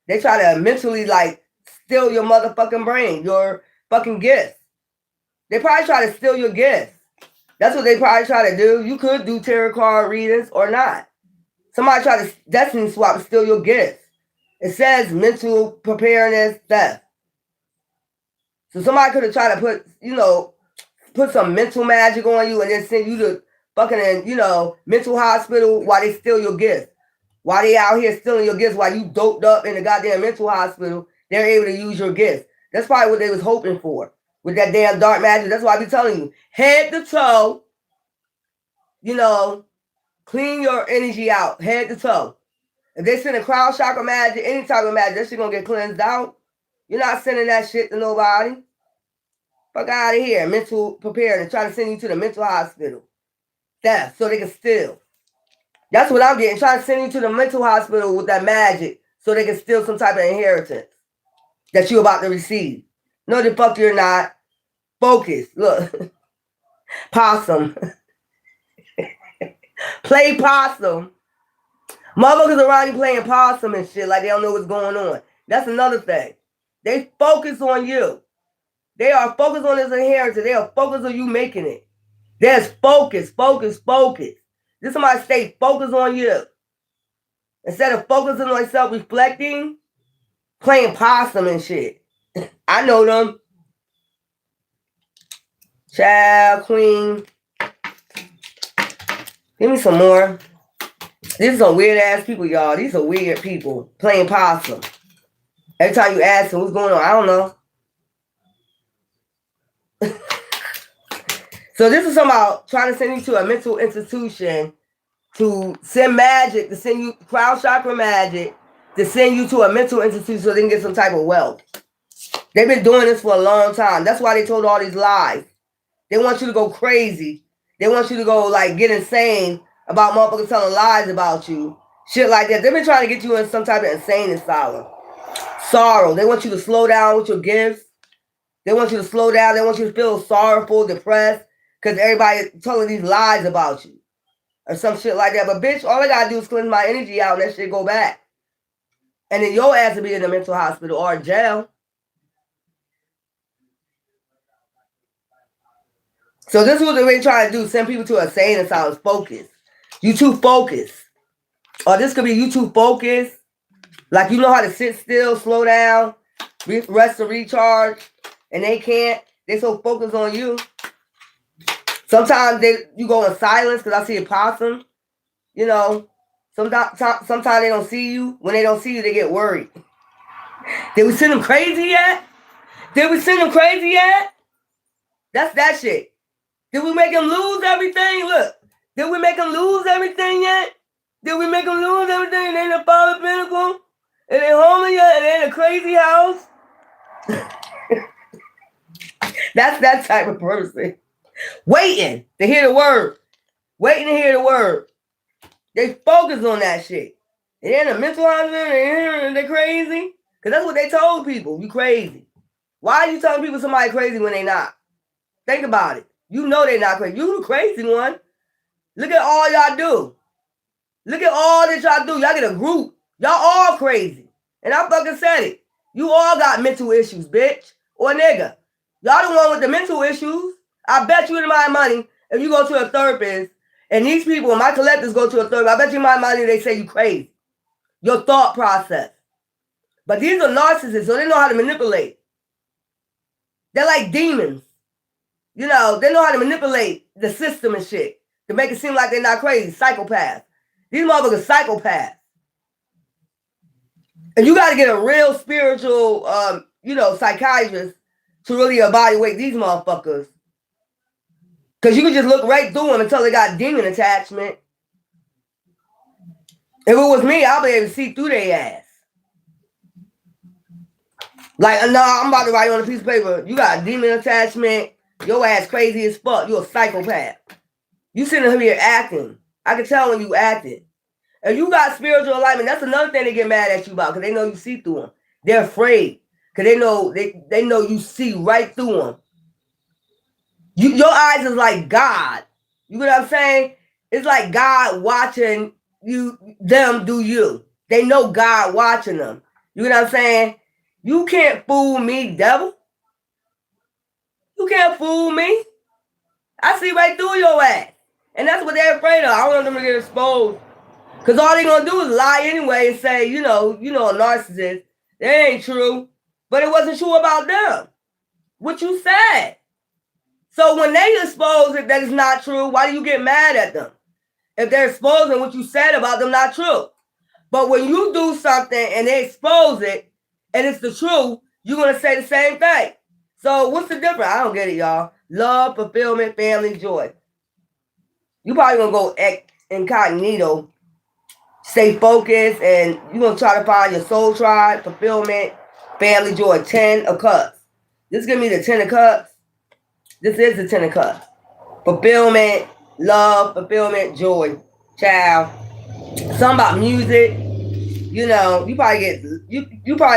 They try to mentally, like, steal your motherfucking brain, your fucking gifts. They probably try to steal your gifts. That's what they probably try to do. You could do tarot card readings or not. Somebody try to destiny swap and steal your gifts. It says mental preparedness, theft. So somebody could have tried to put, you know, put some mental magic on you and then send you to fucking, you know, mental hospital while they steal your gifts. While they out here stealing your gifts, while you doped up in the goddamn mental hospital, they're able to use your gifts. That's probably what they was hoping for with that damn dark magic. That's why I be telling you, head to toe, you know, clean your energy out, head to toe. If they send a crown chakra magic, any type of magic, that shit gonna get cleansed out. You're not sending that shit to nobody. Fuck out of here. Mental preparedness. Trying to send you to the mental hospital. Theft, so they can steal. That's what I'm getting. Trying to send you to the mental hospital with that magic so they can steal some type of inheritance that you're about to receive. No, the fuck you're not. Focus. Look. Possum. Play possum. Motherfuckers around you playing possum and shit like they don't know what's going on. That's another thing. They focus on you. They are focused on this inheritance. They are focused on you making it. There's focus, focus, focus. This somebody stay focused on you. Instead of focusing on self-reflecting, playing possum and shit. I know them. Child, queen. Give me some more. These are some weird ass people, y'all. These are weird people playing possum. Every time you ask them what's going on, I don't know. So this is about trying to send you to a mental institution to send magic, to send you crown chakra magic, to send you to a mental institution so they can get some type of wealth. They've been doing this for a long time. That's why they told all these lies. They want you to go crazy. They want you to go like get insane about motherfuckers telling lies about you. Shit like that. They've been trying to get you in some type of insane asylum. Sorrow. They want you to slow down with your gifts. They want you to slow down. They want you to feel sorrowful, depressed, because everybody telling these lies about you. Or some shit like that. But bitch, all I gotta do is cleanse my energy out and that shit go back. And then your ass will be in a mental hospital or jail. So this is what they're really trying to do. Send people to a insane asylum. Focus. You too focused. Or this could be you too focused. Like you know how to sit still, slow down, rest and recharge. And they can't. They so focused on you. Sometimes you go in silence because I see a possum. You know, sometimes they don't see you. When they don't see you, they get worried. Did we send them crazy yet? Did we send them crazy yet? That's that shit. Did we make them lose everything? Look, did we make them lose everything yet? Did we make them lose everything? They in the Father Pinnacle? And they home yet? And they in a crazy house? That's that type of person. Waiting to hear the word. Waiting to hear the word. They focus on that shit. They're in a mental hospital and they're crazy. Because that's what they told people. You crazy. Why are you telling people somebody crazy when they not? Think about it. You know they're not crazy. You the crazy one. Look at all y'all do. Look at all that y'all do. Y'all get a group. Y'all all crazy. And I fucking said it. You all got mental issues, bitch. Or nigga. Y'all the one with the mental issues. I bet you in my money if you go to a therapist and these people, my collectors go to a therapist, I bet you my money they say you crazy. Your thought process. But these are narcissists, so they know how to manipulate. They're like demons. You know, they know how to manipulate the system and shit to make it seem like they're not crazy. Psychopaths. These motherfuckers psychopaths. And you got to get a real spiritual, psychiatrist to really evaluate these motherfuckers. Because you can just look right through them until they got demon attachment. If it was me, I'll be able to see through their ass. Like, no, I'm about to write on a piece of paper. You got a demon attachment. Your ass crazy as fuck. You're a psychopath. You sitting here acting. I can tell when you acting. If you got spiritual alignment, that's another thing they get mad at you about because they know you see through them. They're afraid because they know you see right through them. Your eyes is like God. You know what I'm saying? It's like God watching them do you. They know God watching them. You know what I'm saying? You can't fool me, devil. You can't fool me. I see right through your ass. And that's what they're afraid of. I don't want them to get exposed. Because all they're going to do is lie anyway and say, you know, a narcissist. That ain't true. But it wasn't true about them. What you said. So when they expose it that is not true, why do you get mad at them? If they're exposing what you said about them not true. But when you do something and they expose it and it's the truth, you're going to say the same thing. So what's the difference? I don't get it, y'all. Love, fulfillment, family, joy. You probably going to go incognito, stay focused, and you're going to try to find your soul tribe, fulfillment, family, joy. 10 of Cups. This give me the 10 of Cups. This is the 10 of Cups. Fulfillment, love, fulfillment, joy. Child. Something about music. You know, you probably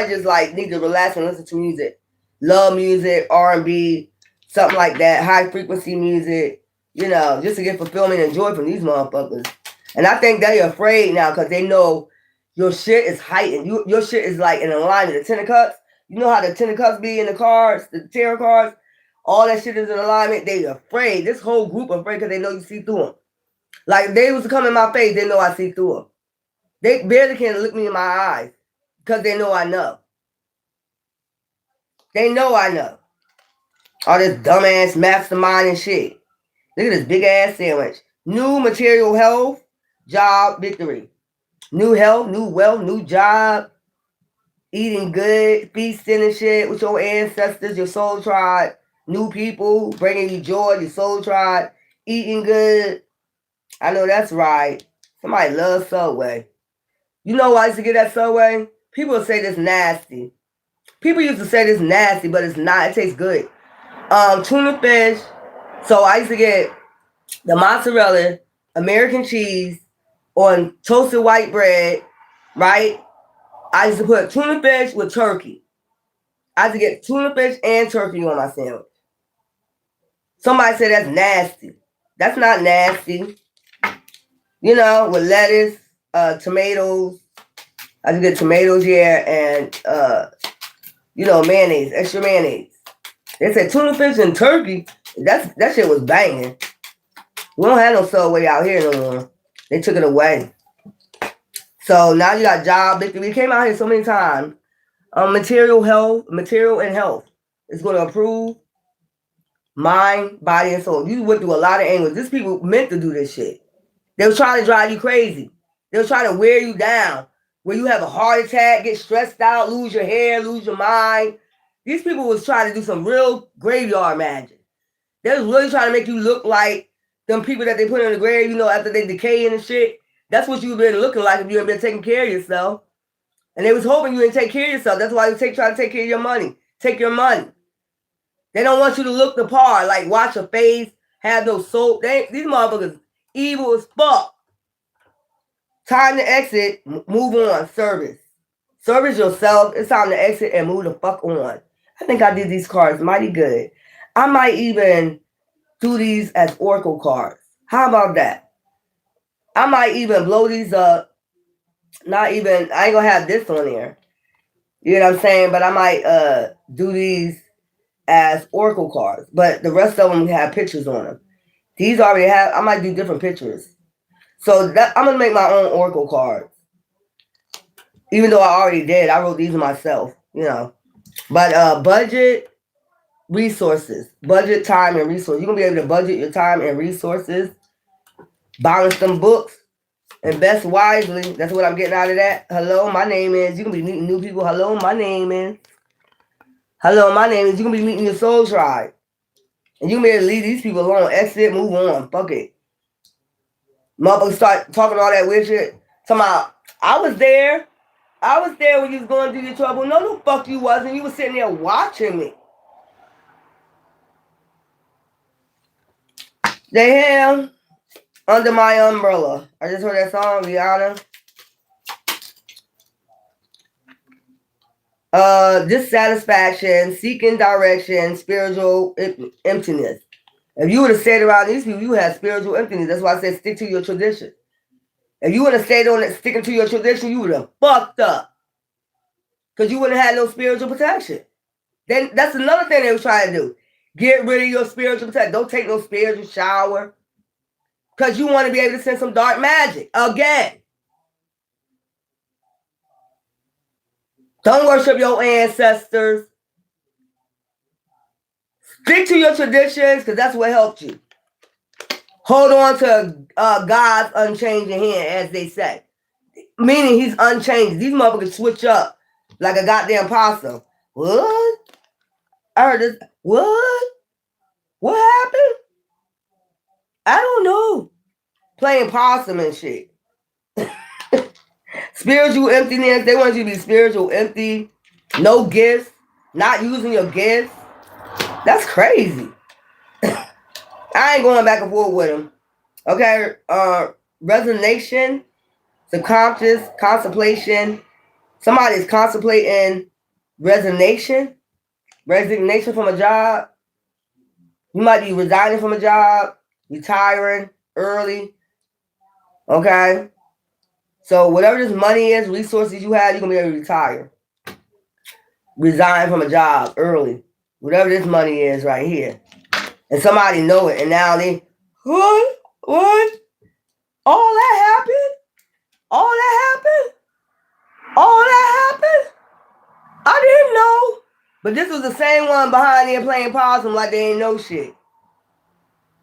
just like need to relax and listen to music. Love music, R&B, something like that. High frequency music. You know, just to get fulfillment and joy from these motherfuckers. And I think they're afraid now because they know your shit is heightened. Your shit is like in alignment. The 10 of Cups. You know how the 10 of Cups be in the cards, the tarot cards? All that shit is in alignment. They afraid. This whole group afraid because they know you see through them. Like if they was to come in my face, they know I see through them. They barely can look me in my eyes because they know I know. They know I know. All this dumbass mastermind and shit. Look at this big ass sandwich. New material health, job, victory. New health, new wealth, new job, eating good, feasting and shit with your ancestors, your soul tribe, new people, bringing you joy, your soul tribe, eating good. I know that's right. Somebody loves Subway. You know why I used to get that Subway? People say this nasty. People used to say this nasty, but it's not. It tastes good. Tuna fish. So I used to get the mozzarella, American cheese on toasted white bread, right? I used to put tuna fish with turkey. I used to get tuna fish and turkey on my sandwich. Somebody said that's nasty. That's not nasty. You know, with lettuce, tomatoes. I used to get tomatoes, yeah, and mayonnaise, extra mayonnaise. They said tuna fish and turkey. That shit was banging. We don't have no Subway out here no more. They took it away. So now you got job. We came out here so many times. Material and health is going to improve mind, body, and soul. You went through a lot of angles. These people meant to do this shit. They were trying to drive you crazy. They were trying to wear you down, where you have a heart attack, get stressed out, lose your hair, lose your mind. These people was trying to do some real graveyard magic. They was really trying to make you look like them people that they put in the grave, after they decaying and shit. That's what you've been looking like if you ain't been taking care of yourself. And they was hoping you didn't take care of yourself. That's why they try to take care of your money. Take your money. They don't want you to look the part, like wash your face, have no soap. These motherfuckers evil as fuck. Time to exit, move on, service. Service yourself. It's time to exit and move the fuck on. I think I did these cards mighty good. I might even do these as oracle cards. How about that? I might even blow these up. I ain't gonna have this on there. You know what I'm saying? But I might do these as oracle cards. But the rest of them have pictures on them. These already have, I might do different pictures. So I'm gonna make my own oracle cards. Even though I already did, I wrote these myself, But budget, resources. Budget, time, and resources. You're gonna be able to budget your time and resources. Balance them books. Invest wisely. That's what I'm getting out of that. Hello, my name is. You're gonna be meeting new people. Hello, my name is. You're gonna be meeting your soul tribe. And you're gonna be able to leave these people alone. Exit, move on. Fuck it. Motherfuckers start talking all that weird shit. Talking about, I was there when you was going through your trouble. No, the fuck you wasn't. You was sitting there watching me. The hell? Under my umbrella. I just heard that song, Rihanna. Dissatisfaction, seeking direction, spiritual emptiness. If you would have stayed around these people, you had spiritual emptiness. That's why I said stick to your tradition. If you would have stayed on it, sticking to your tradition, you would have fucked up. Because you wouldn't have had no spiritual protection. Then that's another thing they were trying to do. Get rid of your spiritual protection. Don't take no spiritual shower. Because you want to be able to send some dark magic. Again. Don't worship your ancestors. Stick to your traditions because that's what helped you. Hold on to God's unchanging hand, as they say. Meaning he's unchanged. These motherfuckers switch up like a goddamn possum. What? I heard this. What? What happened? I don't know. Playing possum and shit. Spiritual emptiness. They want you to be spiritual empty. No gifts. Not using your gifts. That's crazy. I ain't going back and forth with them. Okay. Resignation. Subconscious. Contemplation. Somebody's contemplating resignation. Resignation from a job. You might be resigning from a job. Retiring early. Okay. So whatever this money is, resources you have, you're going to be able to retire. Resign from a job early. Whatever this money is right here. And somebody know it. And now they, what? All that happened? I didn't know. But this was the same one behind there playing possum like they ain't know shit.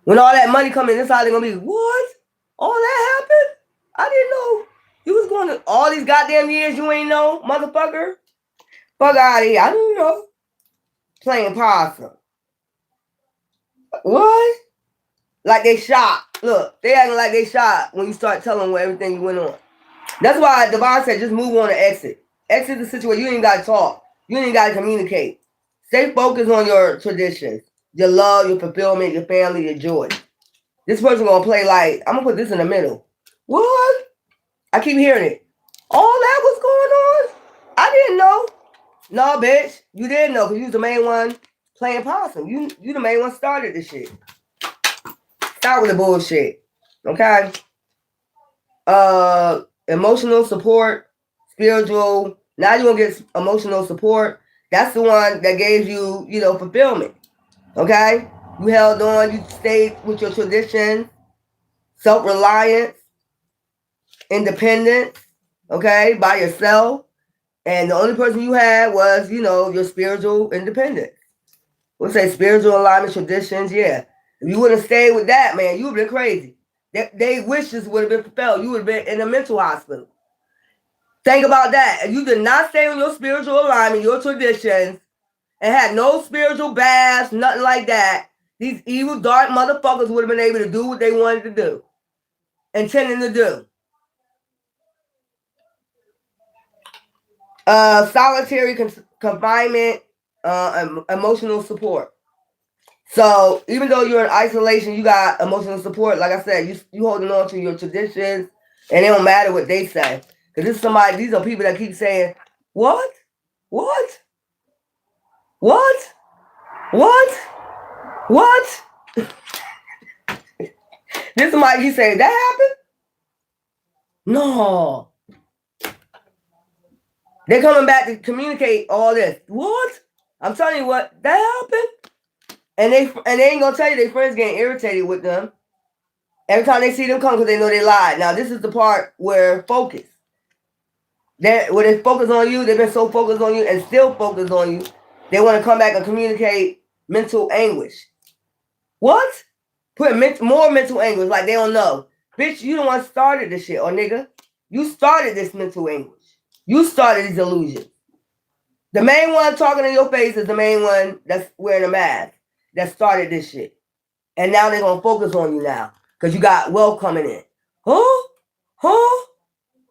When all that money come in, this how they're going to be, what? All that happened? I didn't know You was going to all these goddamn years you ain't know, motherfucker. Fuck out of here. I don't know. Playing possum. What? Like they shot. Look, they acting like they shot when you start telling them everything you went on. That's why Devon said just move on and exit. Exit the situation. You ain't got to talk. You ain't got to communicate. Stay focused on your traditions, your love, your fulfillment, your family, your joy. This person gonna play like, I'm gonna put this in the middle. What? I keep hearing it. All that was going on? I didn't know. No, bitch. You didn't know because you was the main one playing possum. You the main one started this shit. Start with the bullshit. Okay? Emotional support, spiritual. Now you're gonna get emotional support. That's the one that gave you, fulfillment. Okay? You held on, you stayed with your tradition, self-reliance, independence, okay, by yourself. And the only person you had was, your spiritual independence. We'll say spiritual alignment, traditions, yeah. If you would have stayed with that, man, you would have been crazy. They wishes would have been fulfilled. You would have been in a mental hospital. Think about that. If you did not stay in your spiritual alignment, your traditions, and had no spiritual baths, nothing like that, these evil, dark motherfuckers would have been able to do what they wanted to do, intending to do. Solitary confinement, emotional support. So even though you're in isolation, you got emotional support. Like I said, you holding on to your traditions, and it don't matter what they say. Because these are people that keep saying, what? What? What? What? What? This somebody keep saying, that happened? No. They're coming back to communicate all this. What? I'm telling you what, that happened. And they ain't gonna tell you their friends getting irritated with them every time they see them come because they know they lied. Now this is the part where focus. When they focus on you, they've been so focused on you and still focused on you, they want to come back and communicate mental anguish. What? Put more mental anguish like they don't know. Bitch, you the one started this shit, or nigga. You started this mental anguish. You started these illusions. The main one talking in your face is the main one that's wearing a mask that started this shit. And now they're going to focus on you now because you got wealth coming in. Huh? Huh?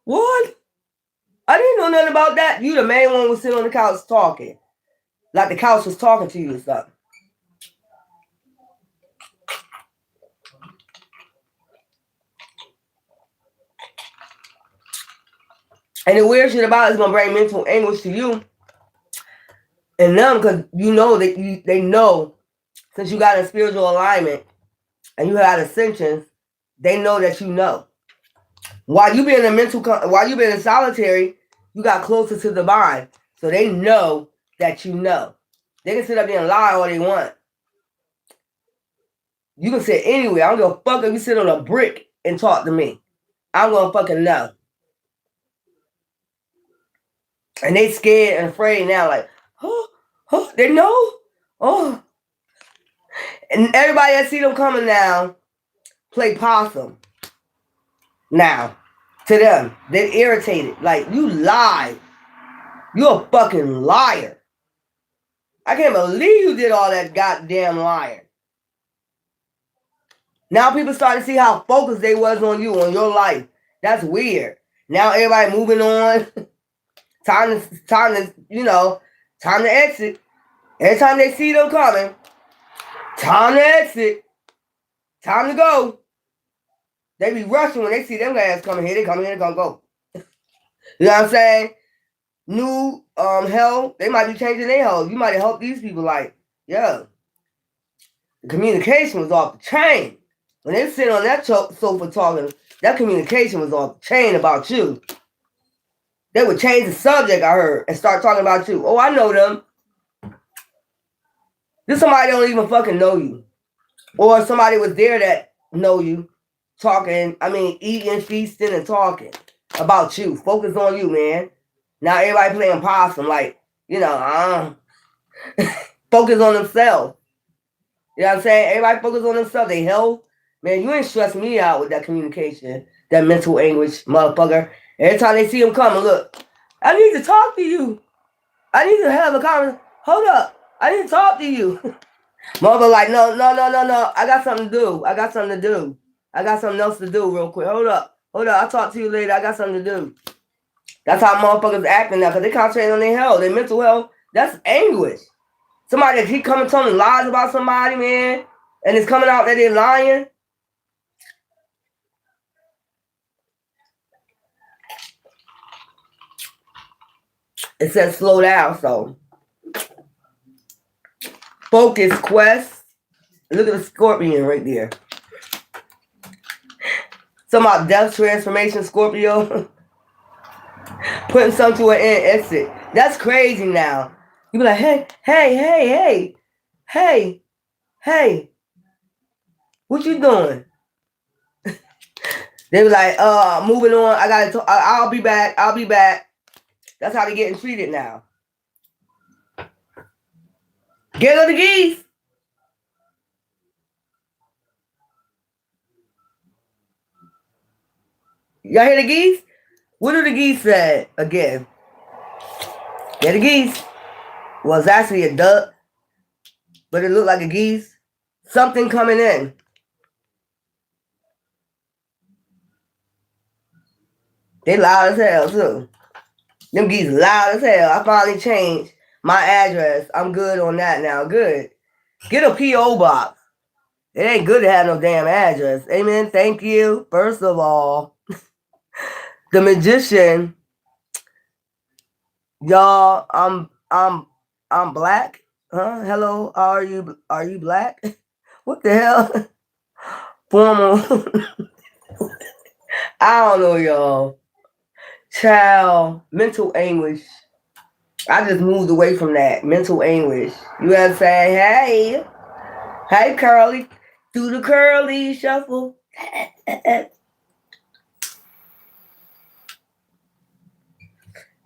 What? I didn't know nothing about that. You the main one was sitting on the couch talking. Like the couch was talking to you or something. And the weird shit about it is going to bring mental anguish to you and them because you know that they know since you got a spiritual alignment and you had ascensions, they know that you know. While you been in solitary, you got closer to the divine. So they know that you know. They can sit up there and lie all they want. You can sit anywhere. I don't give a fuck if you sit on a brick and talk to me. I'm gonna fucking know. And they scared and afraid now, like, oh, they know? Oh. And everybody that see them coming now play possum. Now, to them, they're irritated. Like, you lied. You're a fucking liar. I can't believe you did all that goddamn lying. Now people start to see how focused they was on you, on your life. That's weird. Now everybody moving on. Time to exit. Every time they see them coming, time to exit. Time to go. They be rushing when they see them guys coming here. They come here, they gonna go. You know what I'm saying? New hell, they might be changing their hell. You might have helped these people like, yeah. The communication was off the chain. When they sit on that sofa talking, that communication was off the chain about you. They would change the subject, I heard, and start talking about you. Oh, I know them. This somebody don't even fucking know you. Or somebody was there that know you. Eating, feasting, and talking about you. Focus on you, man. Now everybody playing possum, like, focus on themselves. You know what I'm saying? Everybody focus on themselves. They health. Man, you ain't stressing me out with that communication, that mental anguish, motherfucker. Every time they see him coming, look, I need to talk to you. I need to have a conversation. Hold up. I need to talk to you. Mother like, no. I got something to do. I got something else to do real quick. Hold up. I'll talk to you later. I got something to do. That's how motherfuckers acting now because they concentrating on their health, their mental health. That's anguish. Somebody that keep coming telling lies about somebody, man, and it's coming out that they're lying. It says slow down, so focus, quest. Look at the scorpion right there. Some about death transformation, Scorpio. Putting something to an end, exit. That's crazy now. You be like, hey. What you doing? They be like, moving on. I gotta talk. I'll be back. That's how they getting treated now. Get on the geese. Y'all hear the geese? What do the geese say again? Yeah, the geese was actually a duck, but it looked like a geese. Something coming in. They loud as hell too. Them geese loud as hell. I finally changed my address. I'm good on that now. Good. Get a P.O. box. It ain't good to have no damn address. Amen. Thank you. First of all, the magician, y'all, I'm black. Huh? Hello, are you black? What the hell? Formal. I don't know, y'all. Child, mental anguish. I just moved away from that. Mental anguish. You know what I'm saying? Hey, Curly. Do the curly shuffle.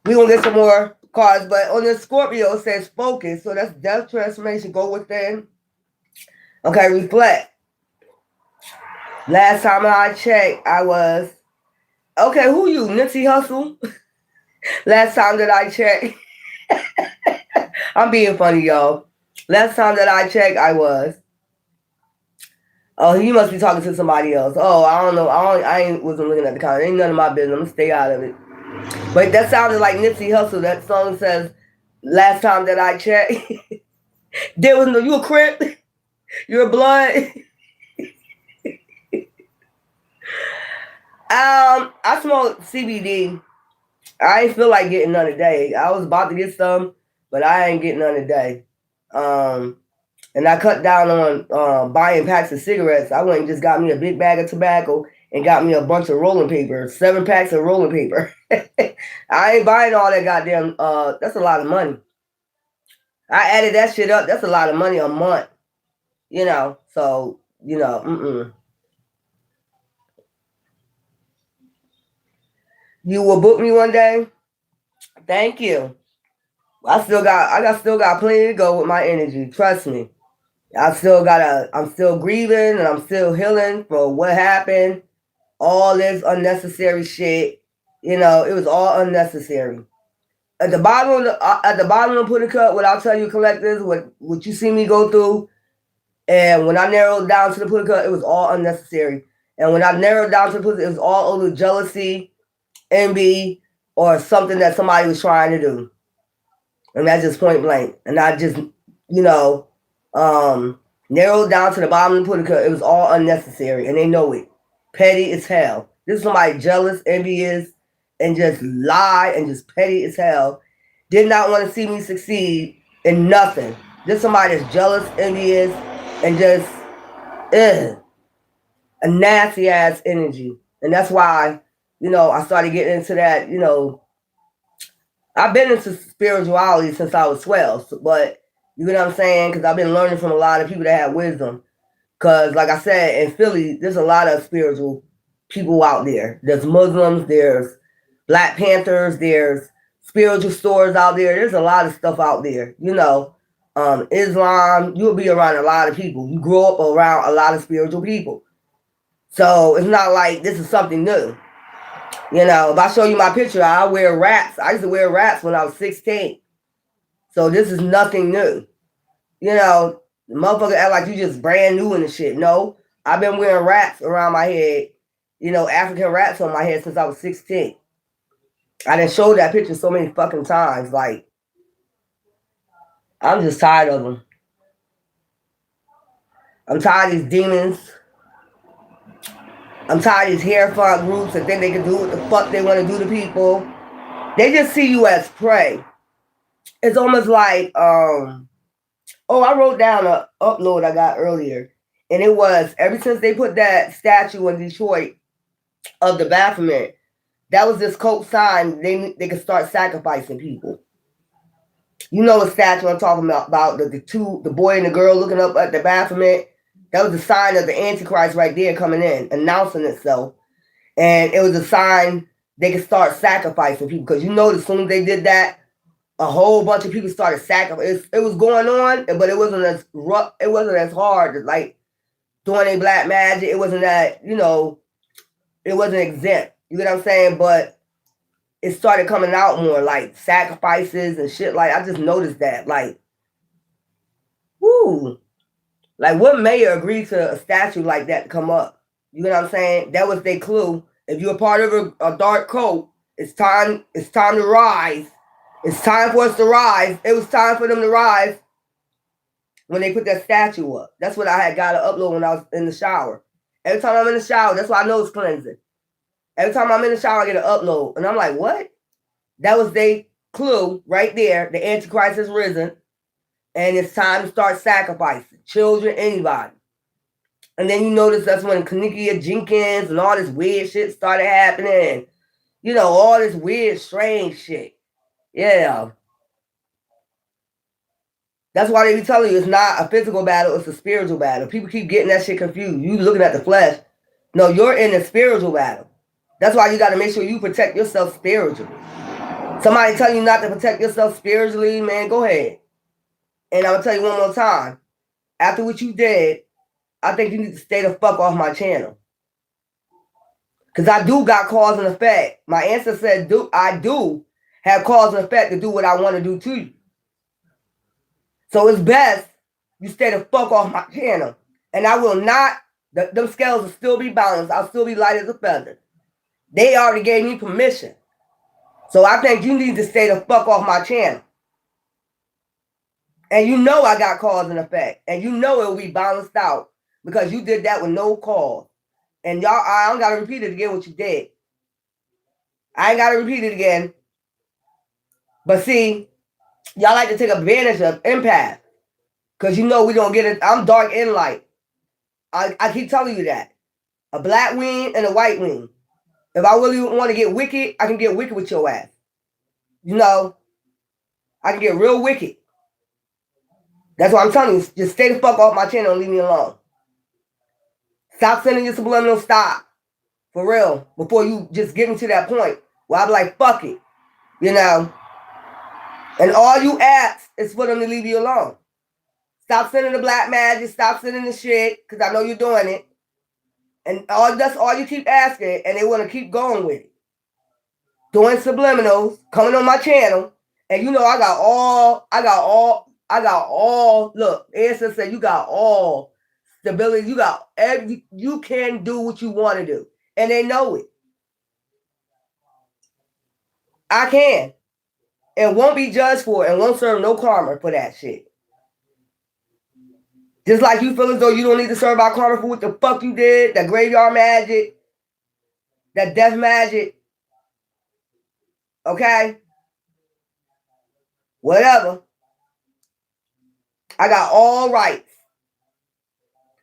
We're going to get some more cards, but on the Scorpio, it says focus. So that's death transformation. Go within. Okay, reflect. Last time I checked, I was... Okay, who you? Nipsey Hussle? Last time that I checked... I'm being funny, y'all. Last time that I checked, I was... Oh, he must be talking to somebody else. Oh, I don't know. I wasn't looking at the comment. Ain't none of my business. I'm going to stay out of it. But that sounded like Nipsey Hussle. That song says, last time that I checked, there was no, you a Crip? You're a Blood? I smoked CBD. I ain't feel like getting none today. I was about to get some, but I ain't getting none today. And I cut down on buying packs of cigarettes. I went and just got me a big bag of tobacco and got me a bunch of rolling paper, 7 packs of rolling paper. I ain't buying all that goddamn, that's a lot of money. I added that shit up. That's a lot of money a month. You know, so, you know, You will book me one day? Thank you. I still got plenty to go with my energy. Trust me. I'm still grieving and I'm still healing for what happened. All this unnecessary shit. You know, it was all unnecessary. At the bottom of the Pudding Cup, what I'll tell you collectors, what you see me go through, and when I narrowed down to the Pudding Cup, it was all unnecessary. And when I narrowed down to the Pudding, it was all over jealousy, envy, or something that somebody was trying to do. And that's just point blank. And I just, you know, narrowed down to the bottom of the Pudding Cup. It was all unnecessary, and they know it. Petty as hell. This is somebody jealous, envious, and just lie and just petty as hell. Did not want to see me succeed in nothing. Just somebody that's jealous, envious, and just a nasty ass energy. And that's why, you know, I started getting into that, you know. I've been into spirituality since I was 12, but you know what I'm saying? Because I've been learning from a lot of people that have wisdom. Because, like I said, in Philly, there's a lot of spiritual people out there. There's Muslims, there's Black Panthers, there's spiritual stores out there. There's a lot of stuff out there. You know, Islam, you'll be around a lot of people. You grow up around a lot of spiritual people. So it's not like this is something new. You know, if I show you my picture, I wear wraps. I used to wear wraps when I was 16. So this is nothing new. You know, the motherfucker act like you just brand new in the shit. No, I've been wearing wraps around my head, you know, African wraps on my head since I was 16. I done showed that picture so many fucking times. Like, I'm just tired of them. I'm tired of these demons. I'm tired of these hair funk groups that think they can do what the fuck they want to do to people. They just see you as prey. It's almost like, I wrote down a upload I got earlier. And it was, ever since they put that statue in Detroit of the Baphomet, that was this cult sign they could start sacrificing people. You know the statue I'm talking about the boy and the girl looking up at the Baphomet. That was the sign of the Antichrist right there coming in, announcing itself. And it was a sign they could start sacrificing people. Because you know, as soon as they did that, a whole bunch of people started sacrificing. It was going on, but it wasn't as rough. It wasn't as hard as like doing a black magic. It wasn't that, you know, it wasn't exempt. You get what I'm saying? But it started coming out more, like sacrifices and shit. Like, I just noticed that. Like, whoo. Like, what mayor agreed to a statue like that to come up? You know what I'm saying? That was their clue. If you're a part of a dark cult, it's time to rise. It's time for us to rise. It was time for them to rise when they put that statue up. That's what I had got to upload when I was in the shower. Every time I'm in the shower, that's why I know it's cleansing. Every time I'm in the shower, I get an upload. And I'm like, what? That was their clue right there. The Antichrist has risen. And it's time to start sacrificing. Children, anybody. And then you notice that's when Kanikia Jenkins and all this weird shit started happening. You know, all this weird, strange shit. Yeah. That's why they be telling you it's not a physical battle, it's a spiritual battle. People keep getting that shit confused. You looking at the flesh. No, you're in a spiritual battle. That's why you got to make sure you protect yourself spiritually. Somebody tell you not to protect yourself spiritually, man, go ahead. And I'm going to tell you one more time. After what you did, I think you need to stay the fuck off my channel. Because I do got cause and effect. My answer said I do have cause and effect to do what I want to do to you. So it's best you stay the fuck off my channel. And I will not, them scales will still be balanced. I'll still be light as a feather. They already gave me permission. So I think you need to stay the fuck off my channel. And you know I got cause and effect. And you know it will be balanced out. Because you did that with no cause. And y'all, I don't got to repeat it again what you did. I ain't got to repeat it again. But see, y'all like to take advantage of empath. Because you know we don't get it. I'm dark and light. I keep telling you that. A black wing and a white wing. If I really want to get wicked, I can get wicked with your ass. You know, I can get real wicked. That's what I'm telling you. Just stay the fuck off my channel and leave me alone. Stop sending your subliminal, stop. For real. Before you just get me to that point where I'll be like, fuck it. You know. And all you ask is for them to leave you alone. Stop sending the black magic. Stop sending the shit. Because I know you're doing it. And that's all you keep asking. And they want to keep going with it. Doing subliminals. Coming on my channel. And you know I got all, look, Answer said you got all stability. You got you can do what you want to do. And they know it. I can. And won't be judged for it and won't serve no karma for that shit. Just like you feel as though you don't need to serve out karma for what the fuck you did, that graveyard magic, that death magic. Okay? Whatever. I got all rights.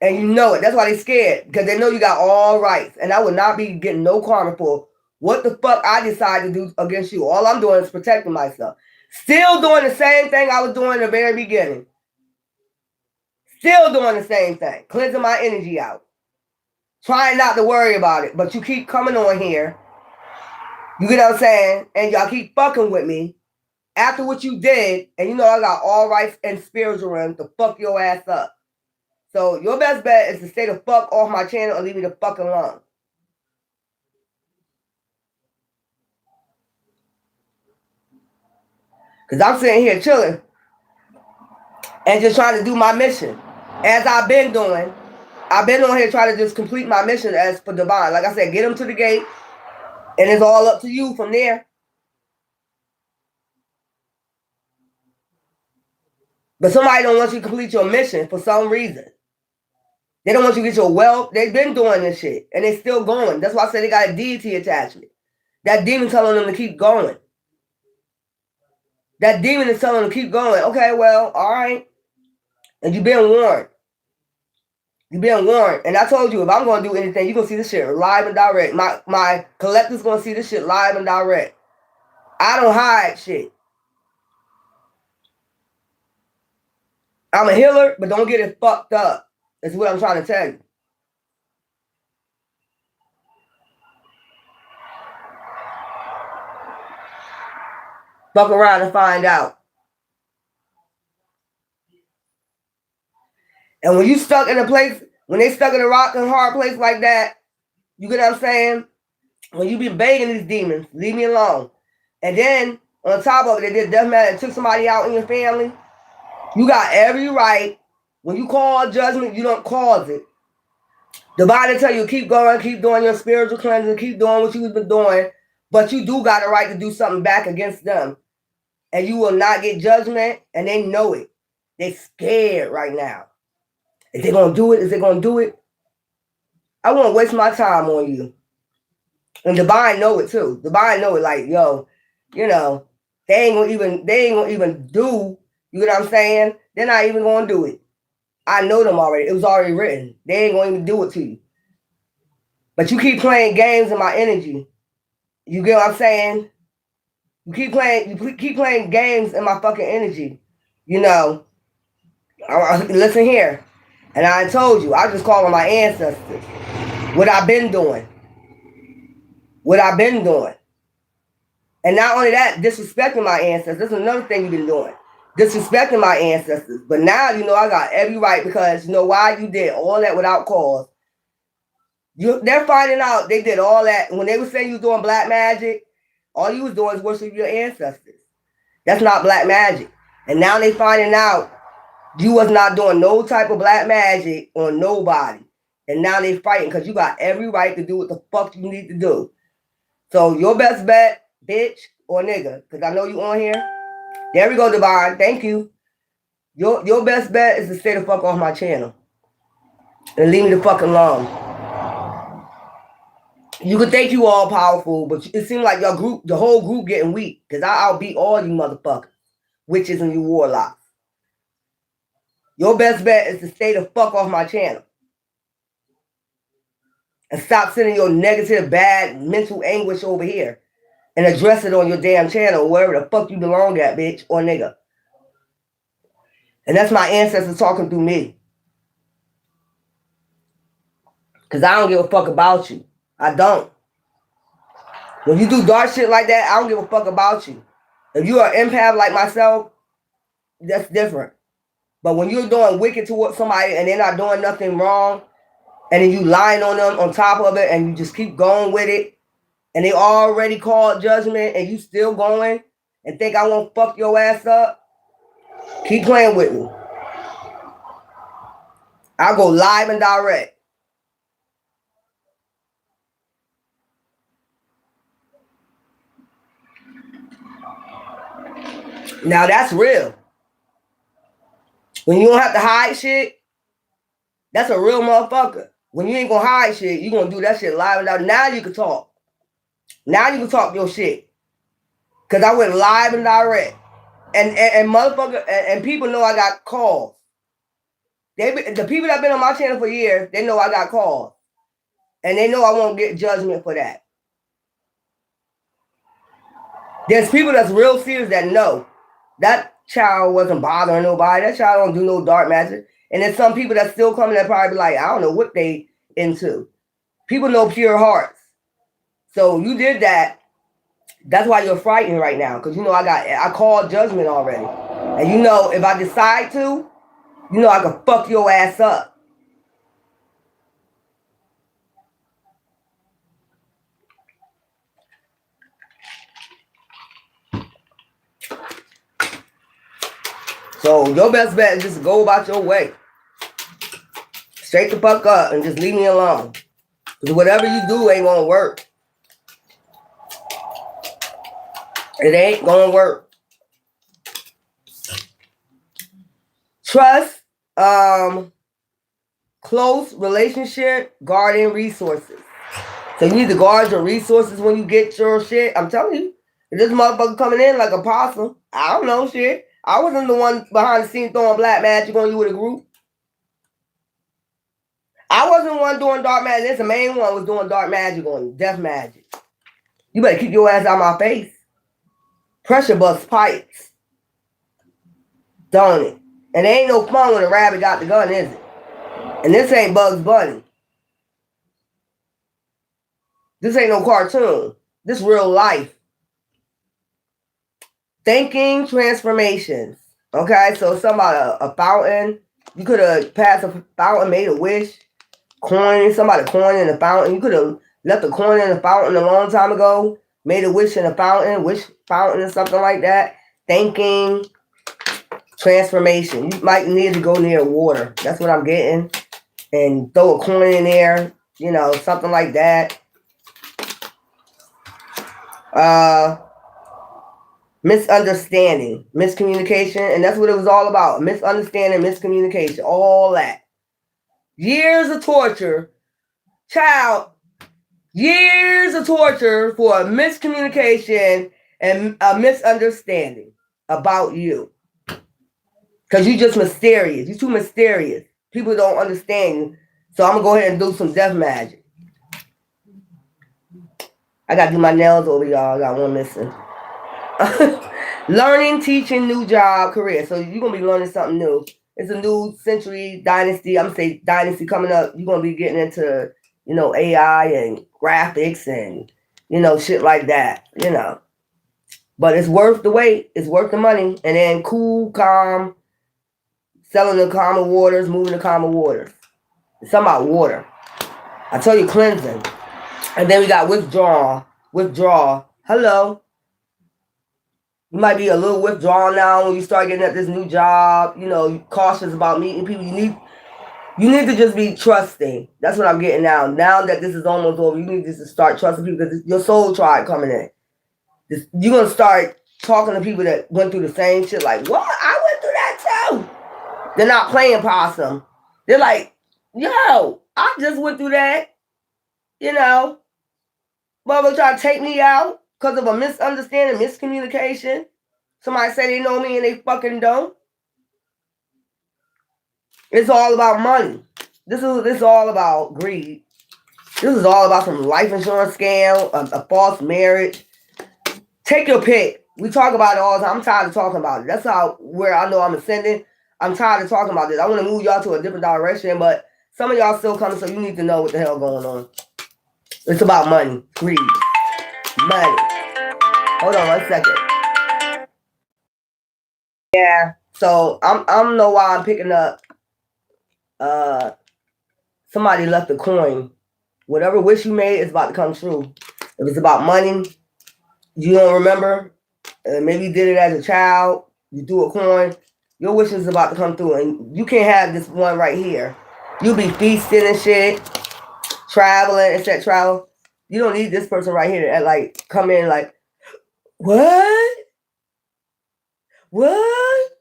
And you know it. That's why they scared. Because they know you got all rights. And I will not be getting no karma for what the fuck I decide to do against you. All I'm doing is protecting myself. Still doing the same thing I was doing in the very beginning. Still doing the same thing. Cleansing my energy out. Trying not to worry about it. But you keep coming on here. You get what I'm saying? And y'all keep fucking with me. After what you did. And you know I got all rights and spiritual realm to fuck your ass up. So your best bet is to stay the fuck off my channel and leave me the fuck alone. Because I'm sitting here chilling and just trying to do my mission. As I've been doing, I've been on here trying to just complete my mission as for divine. Like I said, get them to the gate, and it's all up to you from there. But somebody don't want you to complete your mission for some reason. They don't want you to get your wealth. They've been doing this shit, and they're still going. That's why I said they got a deity attachment. That demon telling them to keep going. That demon is telling them to keep going. Okay, well, all right. And you've been warned. You've been warned. And I told you, if I'm going to do anything, you're going to see this shit live and direct. My collector's going to see this shit live and direct. I don't hide shit. I'm a healer, but don't get it fucked up. That's what I'm trying to tell you. Fuck around and find out. And when you stuck in a place, when they stuck in a rock and hard place like that, you get what I'm saying? When you be begging these demons, leave me alone. And then, on top of it, they did death matter and took somebody out in your family. You got every right. When you call judgment, you don't cause it. The Bible tell you keep going, keep doing your spiritual cleansing, keep doing what you've been doing, but you do got a right to do something back against them. And you will not get judgment, and they know it. They scared right now. Is they gonna do it? Is they gonna do it? I won't waste my time on you. And Divine know it too. Divine know it, like, yo, you know, they ain't gonna even do, you know what I'm saying? They're not even gonna do it. I know them already. It was already written. They ain't gonna even do it to you. But you keep playing games in my energy. You get what I'm saying? You keep playing games in my fucking energy. You know, listen here. And I told you, I just call on my ancestors. What I've been doing. What I've been doing. And not only that, disrespecting my ancestors. This is another thing you've been doing. Disrespecting my ancestors. But now, you know, I got every right because you know why you did all that without cause. They're finding out they did all that. When they were saying you was doing black magic, all you was doing is worship your ancestors. That's not black magic. And now they finding out you was not doing no type of black magic on nobody. And now they fighting because you got every right to do what the fuck you need to do. So your best bet, bitch or nigga, because I know you on here. There we go, Divine. Thank you. Your best bet is to stay the fuck off my channel. And leave me the fuck alone. You could think you all powerful, but it seems like your group, the whole group getting weak. Because I outbeat all you motherfuckers. Witches and you warlocks. Your best bet is to stay the fuck off my channel. And stop sending your negative, bad, mental anguish over here. And address it on your damn channel, wherever the fuck you belong at, bitch or nigga. And that's my ancestors talking through me. Because I don't give a fuck about you. I don't. When you do dark shit like that, I don't give a fuck about you. If you are an empath like myself, that's different. But when you're doing wicked towards somebody and they're not doing nothing wrong, and then you lying on them on top of it, and you just keep going with it, and they already called judgment, and you still going, and think I won't fuck your ass up, keep playing with me. I'll go live and direct. Now that's real. When you don't have to hide shit, that's a real motherfucker. When you ain't gonna hide shit, you gonna do that shit live and direct. Now you can talk. Now you can talk your shit. Cause I went live and direct. And motherfucker, and people know I got calls. The people that been on my channel for years, they know I got calls. And they know I won't get judgment for that. There's people that's real serious that know that child wasn't bothering nobody. That child don't do no dark magic. And there's some people that still coming that probably be like, I don't know what they into. People know pure hearts. So you did that. That's why you're frightened right now. Because you know I called judgment already. And you know if I decide to, you know I can fuck your ass up. So your best bet is just go about your way. Straight the fuck up and just leave me alone. Because whatever you do ain't gonna work. It ain't gonna work. Trust, close relationship, guarding resources. So you need to guard your resources when you get your shit. I'm telling you, if this motherfucker coming in like a possum, I don't know shit. I wasn't the one behind the scenes throwing black magic on you with a group. I wasn't the one doing dark magic. This the main one was doing dark magic on you, death magic. You better keep your ass out my face. Pressure bust pipes. Don't it? And it ain't no fun when a rabbit got the gun, is it? And this ain't Bugs Bunny. This ain't no cartoon. This real life. Thinking transformations. Okay, so something about a fountain. You could have passed a fountain, made a wish. Somebody coin in the fountain. You could have left a coin in the fountain a long time ago. Made a wish in a fountain, wish fountain or something like that. Thinking transformation. You might need to go near water. That's what I'm getting. And throw a coin in there. You know, something like that. Misunderstanding, miscommunication, and that's what it was all about. Misunderstanding, miscommunication, all that. Years of torture, child, years of torture for a miscommunication and a misunderstanding about you. Because you're just mysterious. You're too mysterious. People don't understand you. So I'm going to go ahead and do some death magic. I got to do my nails over, y'all. I got one missing. Learning, teaching, new job, career. So you're going to be learning something new. It's a new century dynasty. I'm going to say dynasty coming up. You're going to be getting into, you know, AI and graphics and, you know, shit like that, you know. But it's worth the wait. It's worth the money. And then cool, calm, selling the calmer waters, moving the calmer waters. It's something about water. I tell you, cleansing. And then we got withdraw. Hello. You might be a little withdrawn now when you start getting at this new job. You know, you're cautious about meeting people. You need to just be trusting. That's what I'm getting now. Now that this is almost over, you need to just start trusting people because your soul tribe coming in. You're going to start talking to people that went through the same shit. Like, what? I went through that too. They're not playing possum. They're like, yo, I just went through that. You know, mother trying to take me out because of a misunderstanding, miscommunication. Somebody say they know me and they fucking don't. It's all about money. This is all about greed. This is all about some life insurance scam, a false marriage. Take your pick. We talk about it all the time. I'm tired of talking about it. That's where I know I'm ascending. I'm tired of talking about this. I want to move y'all to a different direction, but some of y'all still coming, so you need to know what the hell going on. It's about money, greed, money. Hold on 1 second. Yeah, so I don't know why I'm picking up. Somebody left a coin. Whatever wish you made is about to come true. If it's about money, you don't remember. Maybe you did it as a child. You threw a coin. Your wish is about to come through, and you can't have this one right here. You'll be feasting and shit, traveling, etc. You don't need this person right here to like come in like, what? What?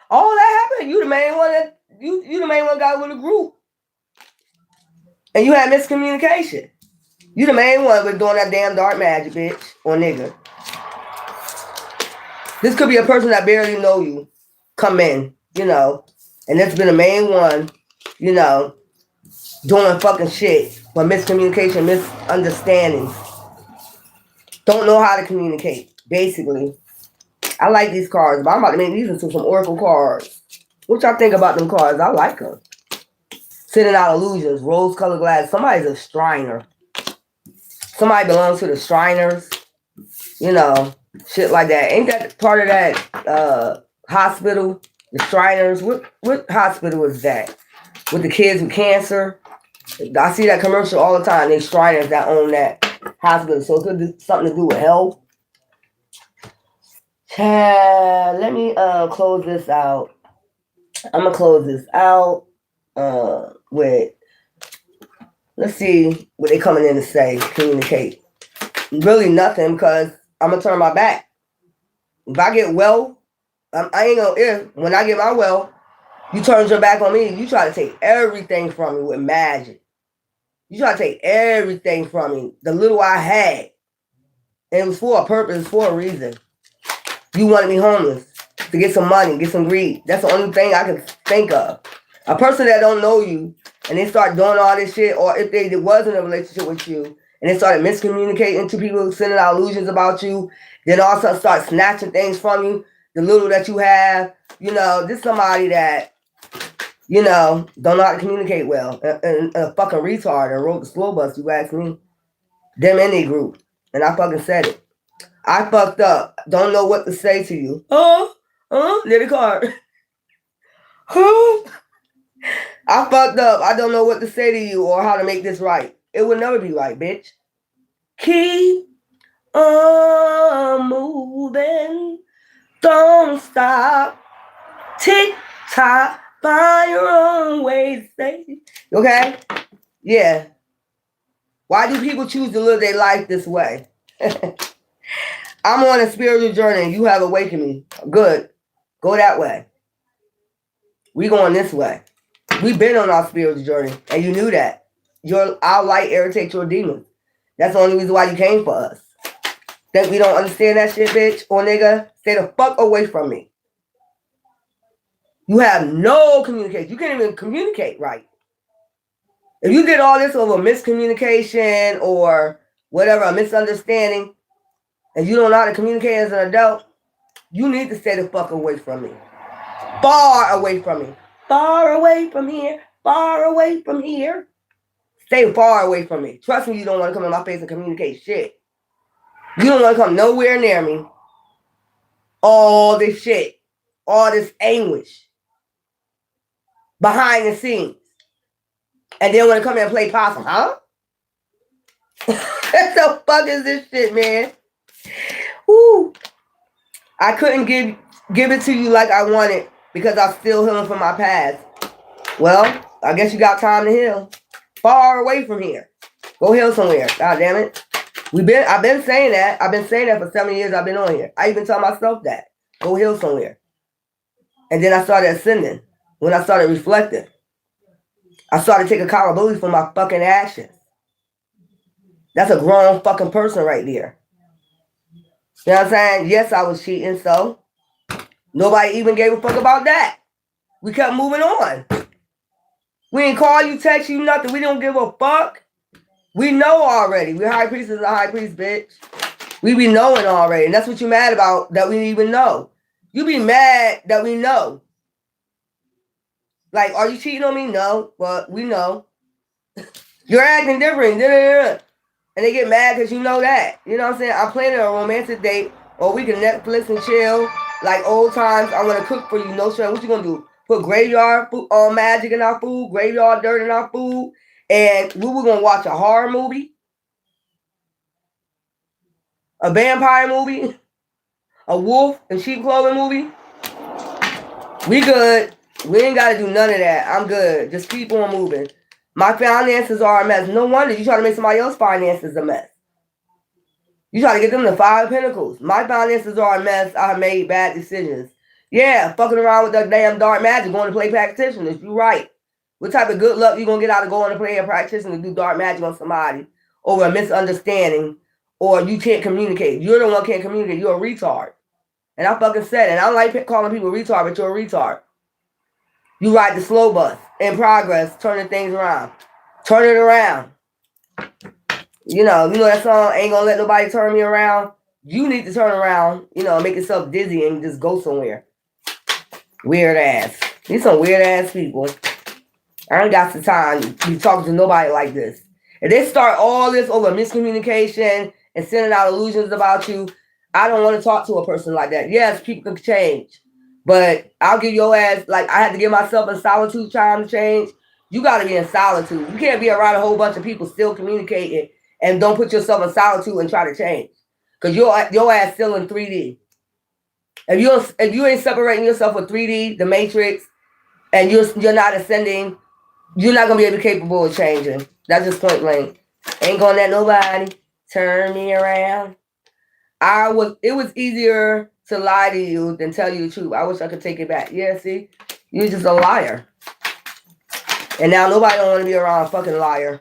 All that happened. You the main one that you the main one got with a group, and you had miscommunication. You the main one with doing that damn dark magic, bitch or nigga. This could be a person that barely know you, come in, you know, and that's been the main one, you know, doing fucking shit for miscommunication, misunderstandings. Don't know how to communicate, basically. I like these cards, but I'm about to make these into some oracle cards. What y'all think about them cards? I like them. Sending out illusions, rose-colored glass. Somebody's a Shriner. Somebody belongs to the Shriners. You know, shit like that. Ain't that part of that hospital? The Shriners. What hospital is that? With the kids with cancer? I see that commercial all the time. They Shriners that own that hospital. So it could be something to do with health. Child, let me close this out. I'm gonna close this out with, let's see what they coming in to say, communicate. Really nothing, because I'm gonna turn my back. If I get well, I ain't gonna, if when I get my well, you turn your back on me, you try to take everything from me with magic. You try to take everything from me, the little I had. And it was for a purpose, for a reason. You wanted me homeless to get some money, get some greed. That's the only thing I can think of. A person that don't know you and they start doing all this shit, or if they was in a relationship with you and they started miscommunicating to people, sending out illusions about you, then all of a sudden start snatching things from you, the little that you have, this is somebody that, don't know how to communicate well. And a fucking retard and rode the slow bus, you ask me. Them in their group. And I fucking said it. I fucked up. Don't know what to say to you. Little card. I fucked up. I don't know what to say to you or how to make this right. It will never be right, bitch. Keep on moving. Don't stop. Tick tock. Find your own way to stay. Okay? Yeah. Why do people choose to live their life this way? I'm on a spiritual journey. You have awakened me. Good. Go that way. We going this way. We've been on our spiritual journey, and you knew that. Our light irritates your demons. That's the only reason why you came for us. Think we don't understand that shit, bitch or nigga? Stay the fuck away from me. You have no communication. You can't even communicate right. If you did all this over miscommunication or whatever, a misunderstanding, and you don't know how to communicate as an adult, you need to stay the fuck away from me. Far away from me. Far away from here. Far away from here. Stay far away from me. Trust me, you don't want to come in my face and communicate shit. You don't want to come nowhere near me. All this shit. All this anguish. Behind the scenes. And then when I come in and play possum, huh? What the fuck is this shit, man? Woo. I couldn't give it to you like I wanted because I'm still healing from my past. Well, I guess you got time to heal. Far away from here. Go heal somewhere. God damn it. I've been saying that. I've been saying that for 7 years I've been on here. I even tell myself that. Go heal somewhere. And then I started ascending. When I started reflecting. I started taking accountability for my fucking actions. That's a grown fucking person right there. You know what I'm saying? Yes, I was cheating, so nobody even gave a fuck about that. We kept moving on. We didn't call you, text you, nothing. We don't give a fuck. We know already. We're high priestess and a high priest, bitch. We be knowing already. And that's what you mad about, that we didn't even know. You be mad that we know. Like, are you cheating on me? No, but we know. You're acting different. And they get mad because you know that. You know what I'm saying? I'm planning a romantic date, or we can Netflix and chill like old times. I'm going to cook for you. No stress. What you going to do? Put graveyard food, magic in our food, graveyard dirt in our food, and we were going to watch a horror movie, a vampire movie, a wolf in sheep clothing movie. We good. We ain't got to do none of that. I'm good. Just keep on moving. My finances are a mess. No wonder you try to make somebody else's finances a mess. You try to get them the 5 Pentacles. My finances are a mess. I have made bad decisions. Yeah, fucking around with that damn dark magic, going to play practitioners. You right. What type of good luck you going to get out of going to play a practitioner to do dark magic on somebody over a misunderstanding, or you can't communicate? You're the one who can't communicate. You're a retard. And I fucking said it. I don't like calling people retard, but you're a retard. You ride the slow bus in progress, turning things around. Turn it around. You know that song, Ain't Gonna Let Nobody Turn Me Around? You need to turn around, make yourself dizzy and just go somewhere. Weird ass. These some weird ass people. I ain't got the time to be talking to nobody like this. If they start all this over miscommunication and sending out illusions about you, I don't want to talk to a person like that. Yes, people can change. But I'll give your ass, like I had to give myself in solitude time to change. You got to be in solitude. You can't be around a whole bunch of people still communicating and don't put yourself in solitude and try to change. Because your ass still in 3D. If you ain't separating yourself with 3D, the Matrix, and you're not ascending, you're not gonna be able to capable of changing. That's just point blank. Ain't gonna let nobody turn me around. It was easier to lie to you than tell you the truth. I wish I could take it back. Yeah, see? You're just a liar. And now nobody don't want to be around a fucking liar.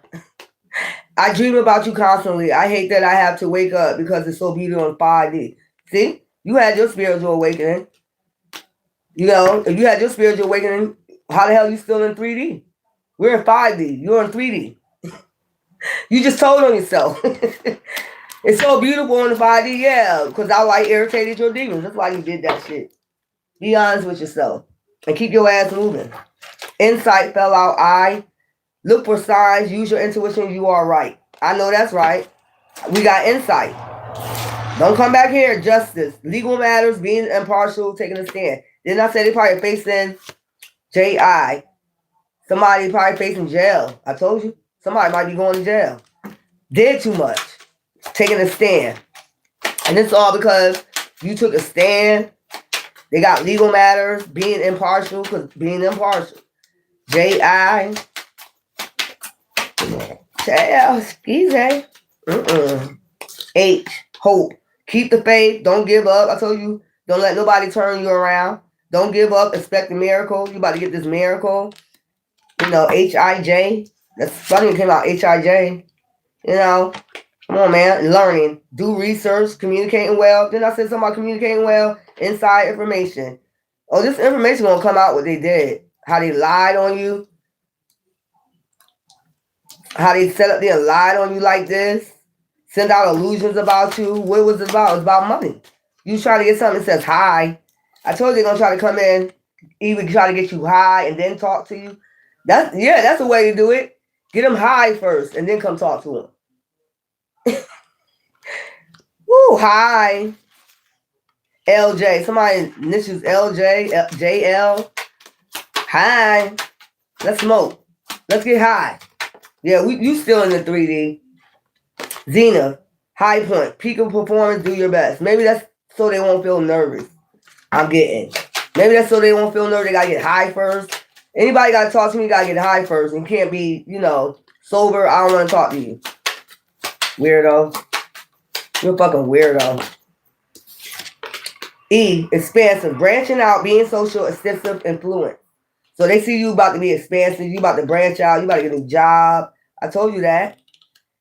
I dream about you constantly. I hate that I have to wake up because it's so beautiful in 5D. See? You had your spiritual awakening. You know, if you had your spiritual awakening, how the hell are you still in 3D? We're in 5D. You're in 3D. You just told on yourself. It's so beautiful in the 5D, yeah, because I like irritated your demons. That's why you did that shit. Be honest with yourself and keep your ass moving. Insight fell out. Look for signs. Use your intuition. You are right. I know that's right. We got insight. Don't come back here. Justice. Legal matters. Being impartial. Taking a stand. Didn't I say they probably facing J.I.? Somebody probably facing jail. I told you. Somebody might be going to jail. Did too much. Taking a stand. And it's all because you took a stand. They got legal matters. Being impartial. Because being impartial. J.I. Easy. H. Hope. Keep the faith. Don't give up. I told you, don't let nobody turn you around. Don't give up. Expect a miracle. You about to get this miracle. You know, H.I.J. That's funny it came out H.I.J. You know, come on, man. Learning. Do research. Communicating well. Then I said something about communicating well. Inside information. Oh, this information gonna come out what they did. How they lied on you. How they set up there and lied on you like this. Send out illusions about you. What was it about? It's about money. You try to get something that says hi. I told you they're gonna try to come in, even try to get you high and then talk to you. That's the way to do it. Get them high first and then come talk to them. Woo, hi. LJ. Somebody initials LJ, JL. Hi. Let's smoke. Let's get high. Yeah, you still in the 3D. Xena, high point, peak of performance, do your best. Maybe that's so they won't feel nervous. I'm getting. Maybe that's so they won't feel nervous. They gotta get high first. Anybody gotta talk to me, gotta get high first. And can't be, sober. I don't want to talk to you. Weirdo. You're a fucking weirdo. E, expansive, branching out, being social, extensive, influence. So they see you about to be expansive, you about to branch out, you about to get a new job. I told you that.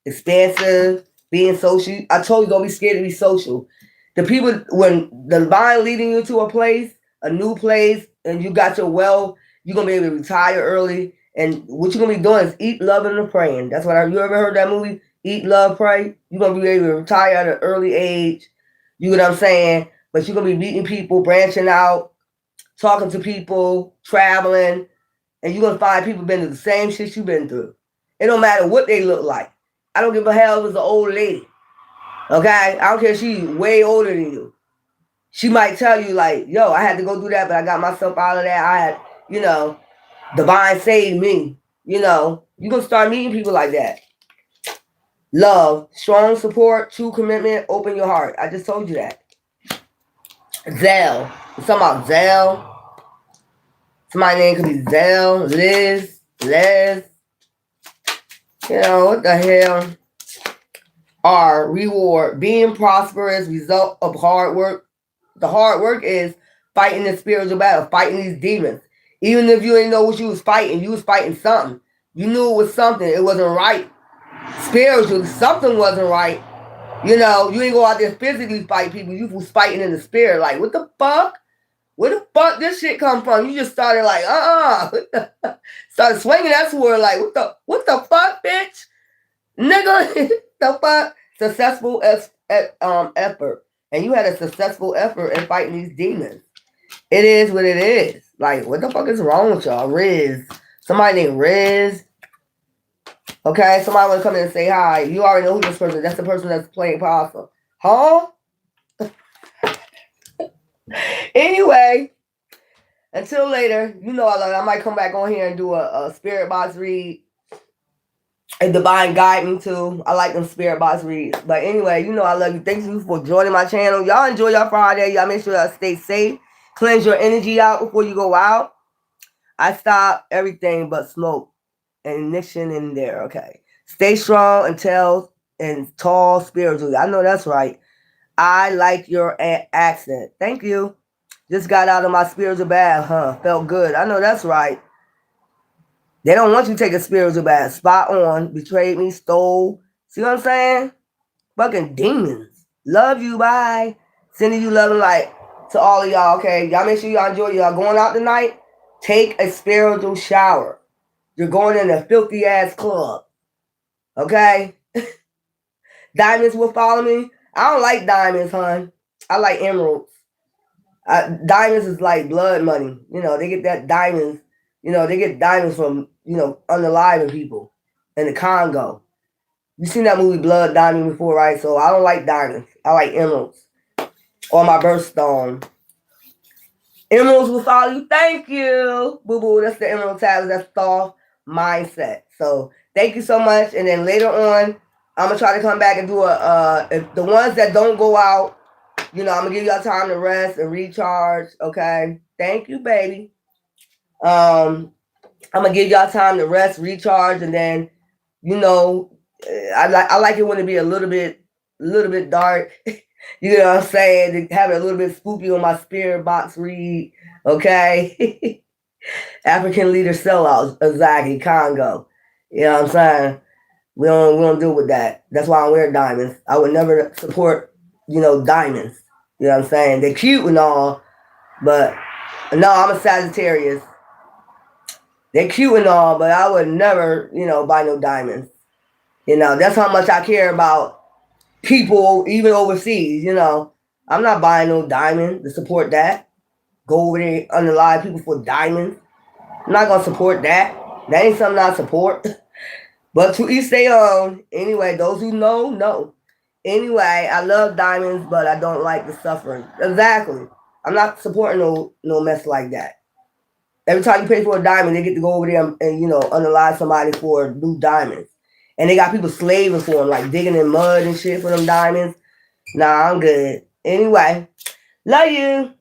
Expansive, being social. I told you don't be scared to be social. The people, when the divine leading you to a place, a new place, and you got your wealth, you're going to be able to retire early. And what you're going to be doing is eat, loving, and praying. That's what you ever heard that movie? Eat, love, pray. You're going to be able to retire at an early age. You know what I'm saying? But you're going to be meeting people, branching out, talking to people, traveling, and you're going to find people been through the same shit you've been through. It don't matter what they look like. I don't give a hell if it's an old lady. Okay? I don't care if she's way older than you. She might tell you, like, yo, I had to go do that, but I got myself out of that. I had, divine saved me. You're going to start meeting people like that. Love, strong support, true commitment, open your heart. I just told you that. Zell. We're talking about Zell. Somebody's name could be Zell, Liz, Les. What the hell? R, reward, being prosperous, result of hard work. The hard work is fighting the spiritual battle, fighting these demons. Even if you didn't know what you was fighting something. You knew it was something. It wasn't right. Spiritually, something wasn't right. You ain't go out there physically fight people. You was fighting in the spirit. Like, what the fuck? Where the fuck this shit come from? You just started like, started swinging that sword like, what the fuck, bitch? Nigga, the fuck? Successful effort. And you had a successful effort in fighting these demons. It is what it is. Like, what the fuck is wrong with y'all? Riz. Somebody named Riz. Okay, somebody want to come in and say hi. You already know who this person is. That's the person that's playing possum. Huh? Anyway, until later, I love it. I might come back on here and do a spirit box read. and divine guide me too. I like them spirit box reads. But anyway, you know I love you. Thank you for joining my channel. Y'all enjoy your Friday. Y'all make sure y'all stay safe. Cleanse your energy out before you go out. I stop everything but smoke and ignition in there. Okay. Stay strong and tall spiritually. I know that's right. I like your accent. Thank you. Just got out of my spiritual bath, huh? Felt good. I know that's right. They don't want you to take a spiritual bath. Spot on. Betrayed me, stole. See what I'm saying? Fucking demons. Love you. Bye. Sending you love and light to all of y'all, okay? Y'all make sure y'all enjoy y'all going out tonight. Take a spiritual shower. You're going in a filthy ass club. Okay? Diamonds will follow me. I don't like diamonds, hon. I like emeralds. Diamonds is like blood money. You know, they get that diamonds. You know, they get diamonds from, you know, unaliving people in the Congo. You seen that movie Blood Diamond before, right? So I don't like diamonds. I like emeralds. Or my birthstone. Emeralds will follow you. Thank you. Boo-boo. That's the emerald tablet. That's Star Mindset. So thank you so much. And then later on, I'm going to try to come back and do if the ones that don't go out, you know, I'm going to give y'all time to rest and recharge. Okay. Thank you, baby. I'm going to give y'all time to rest, recharge, and then, you know, I like it when it be a little bit dark. You know what I'm saying? To have it a little bit spooky on my spirit box read. Okay. African leader sellouts, exactly, Congo. You know what I'm saying? We don't deal with that. That's why I wear diamonds. I would never support, you know, diamonds. You know what I'm saying? They're cute and all, but no, I'm a Sagittarius. They're cute and all, but I would never, you know, buy no diamonds. You know, that's how much I care about people, even overseas. You know, I'm not buying no diamond to support that. Go over there, unalive people for diamonds. I'm not going to support that. That ain't something I support. But to each their own. Anyway, those who know. Anyway, I love diamonds, but I don't like the suffering. Exactly. I'm not supporting no mess like that. Every time you pay for a diamond, they get to go over there and you know, unalive somebody for new diamonds. And they got people slaving for them, like digging in mud and shit for them diamonds. Nah, I'm good. Anyway, love you.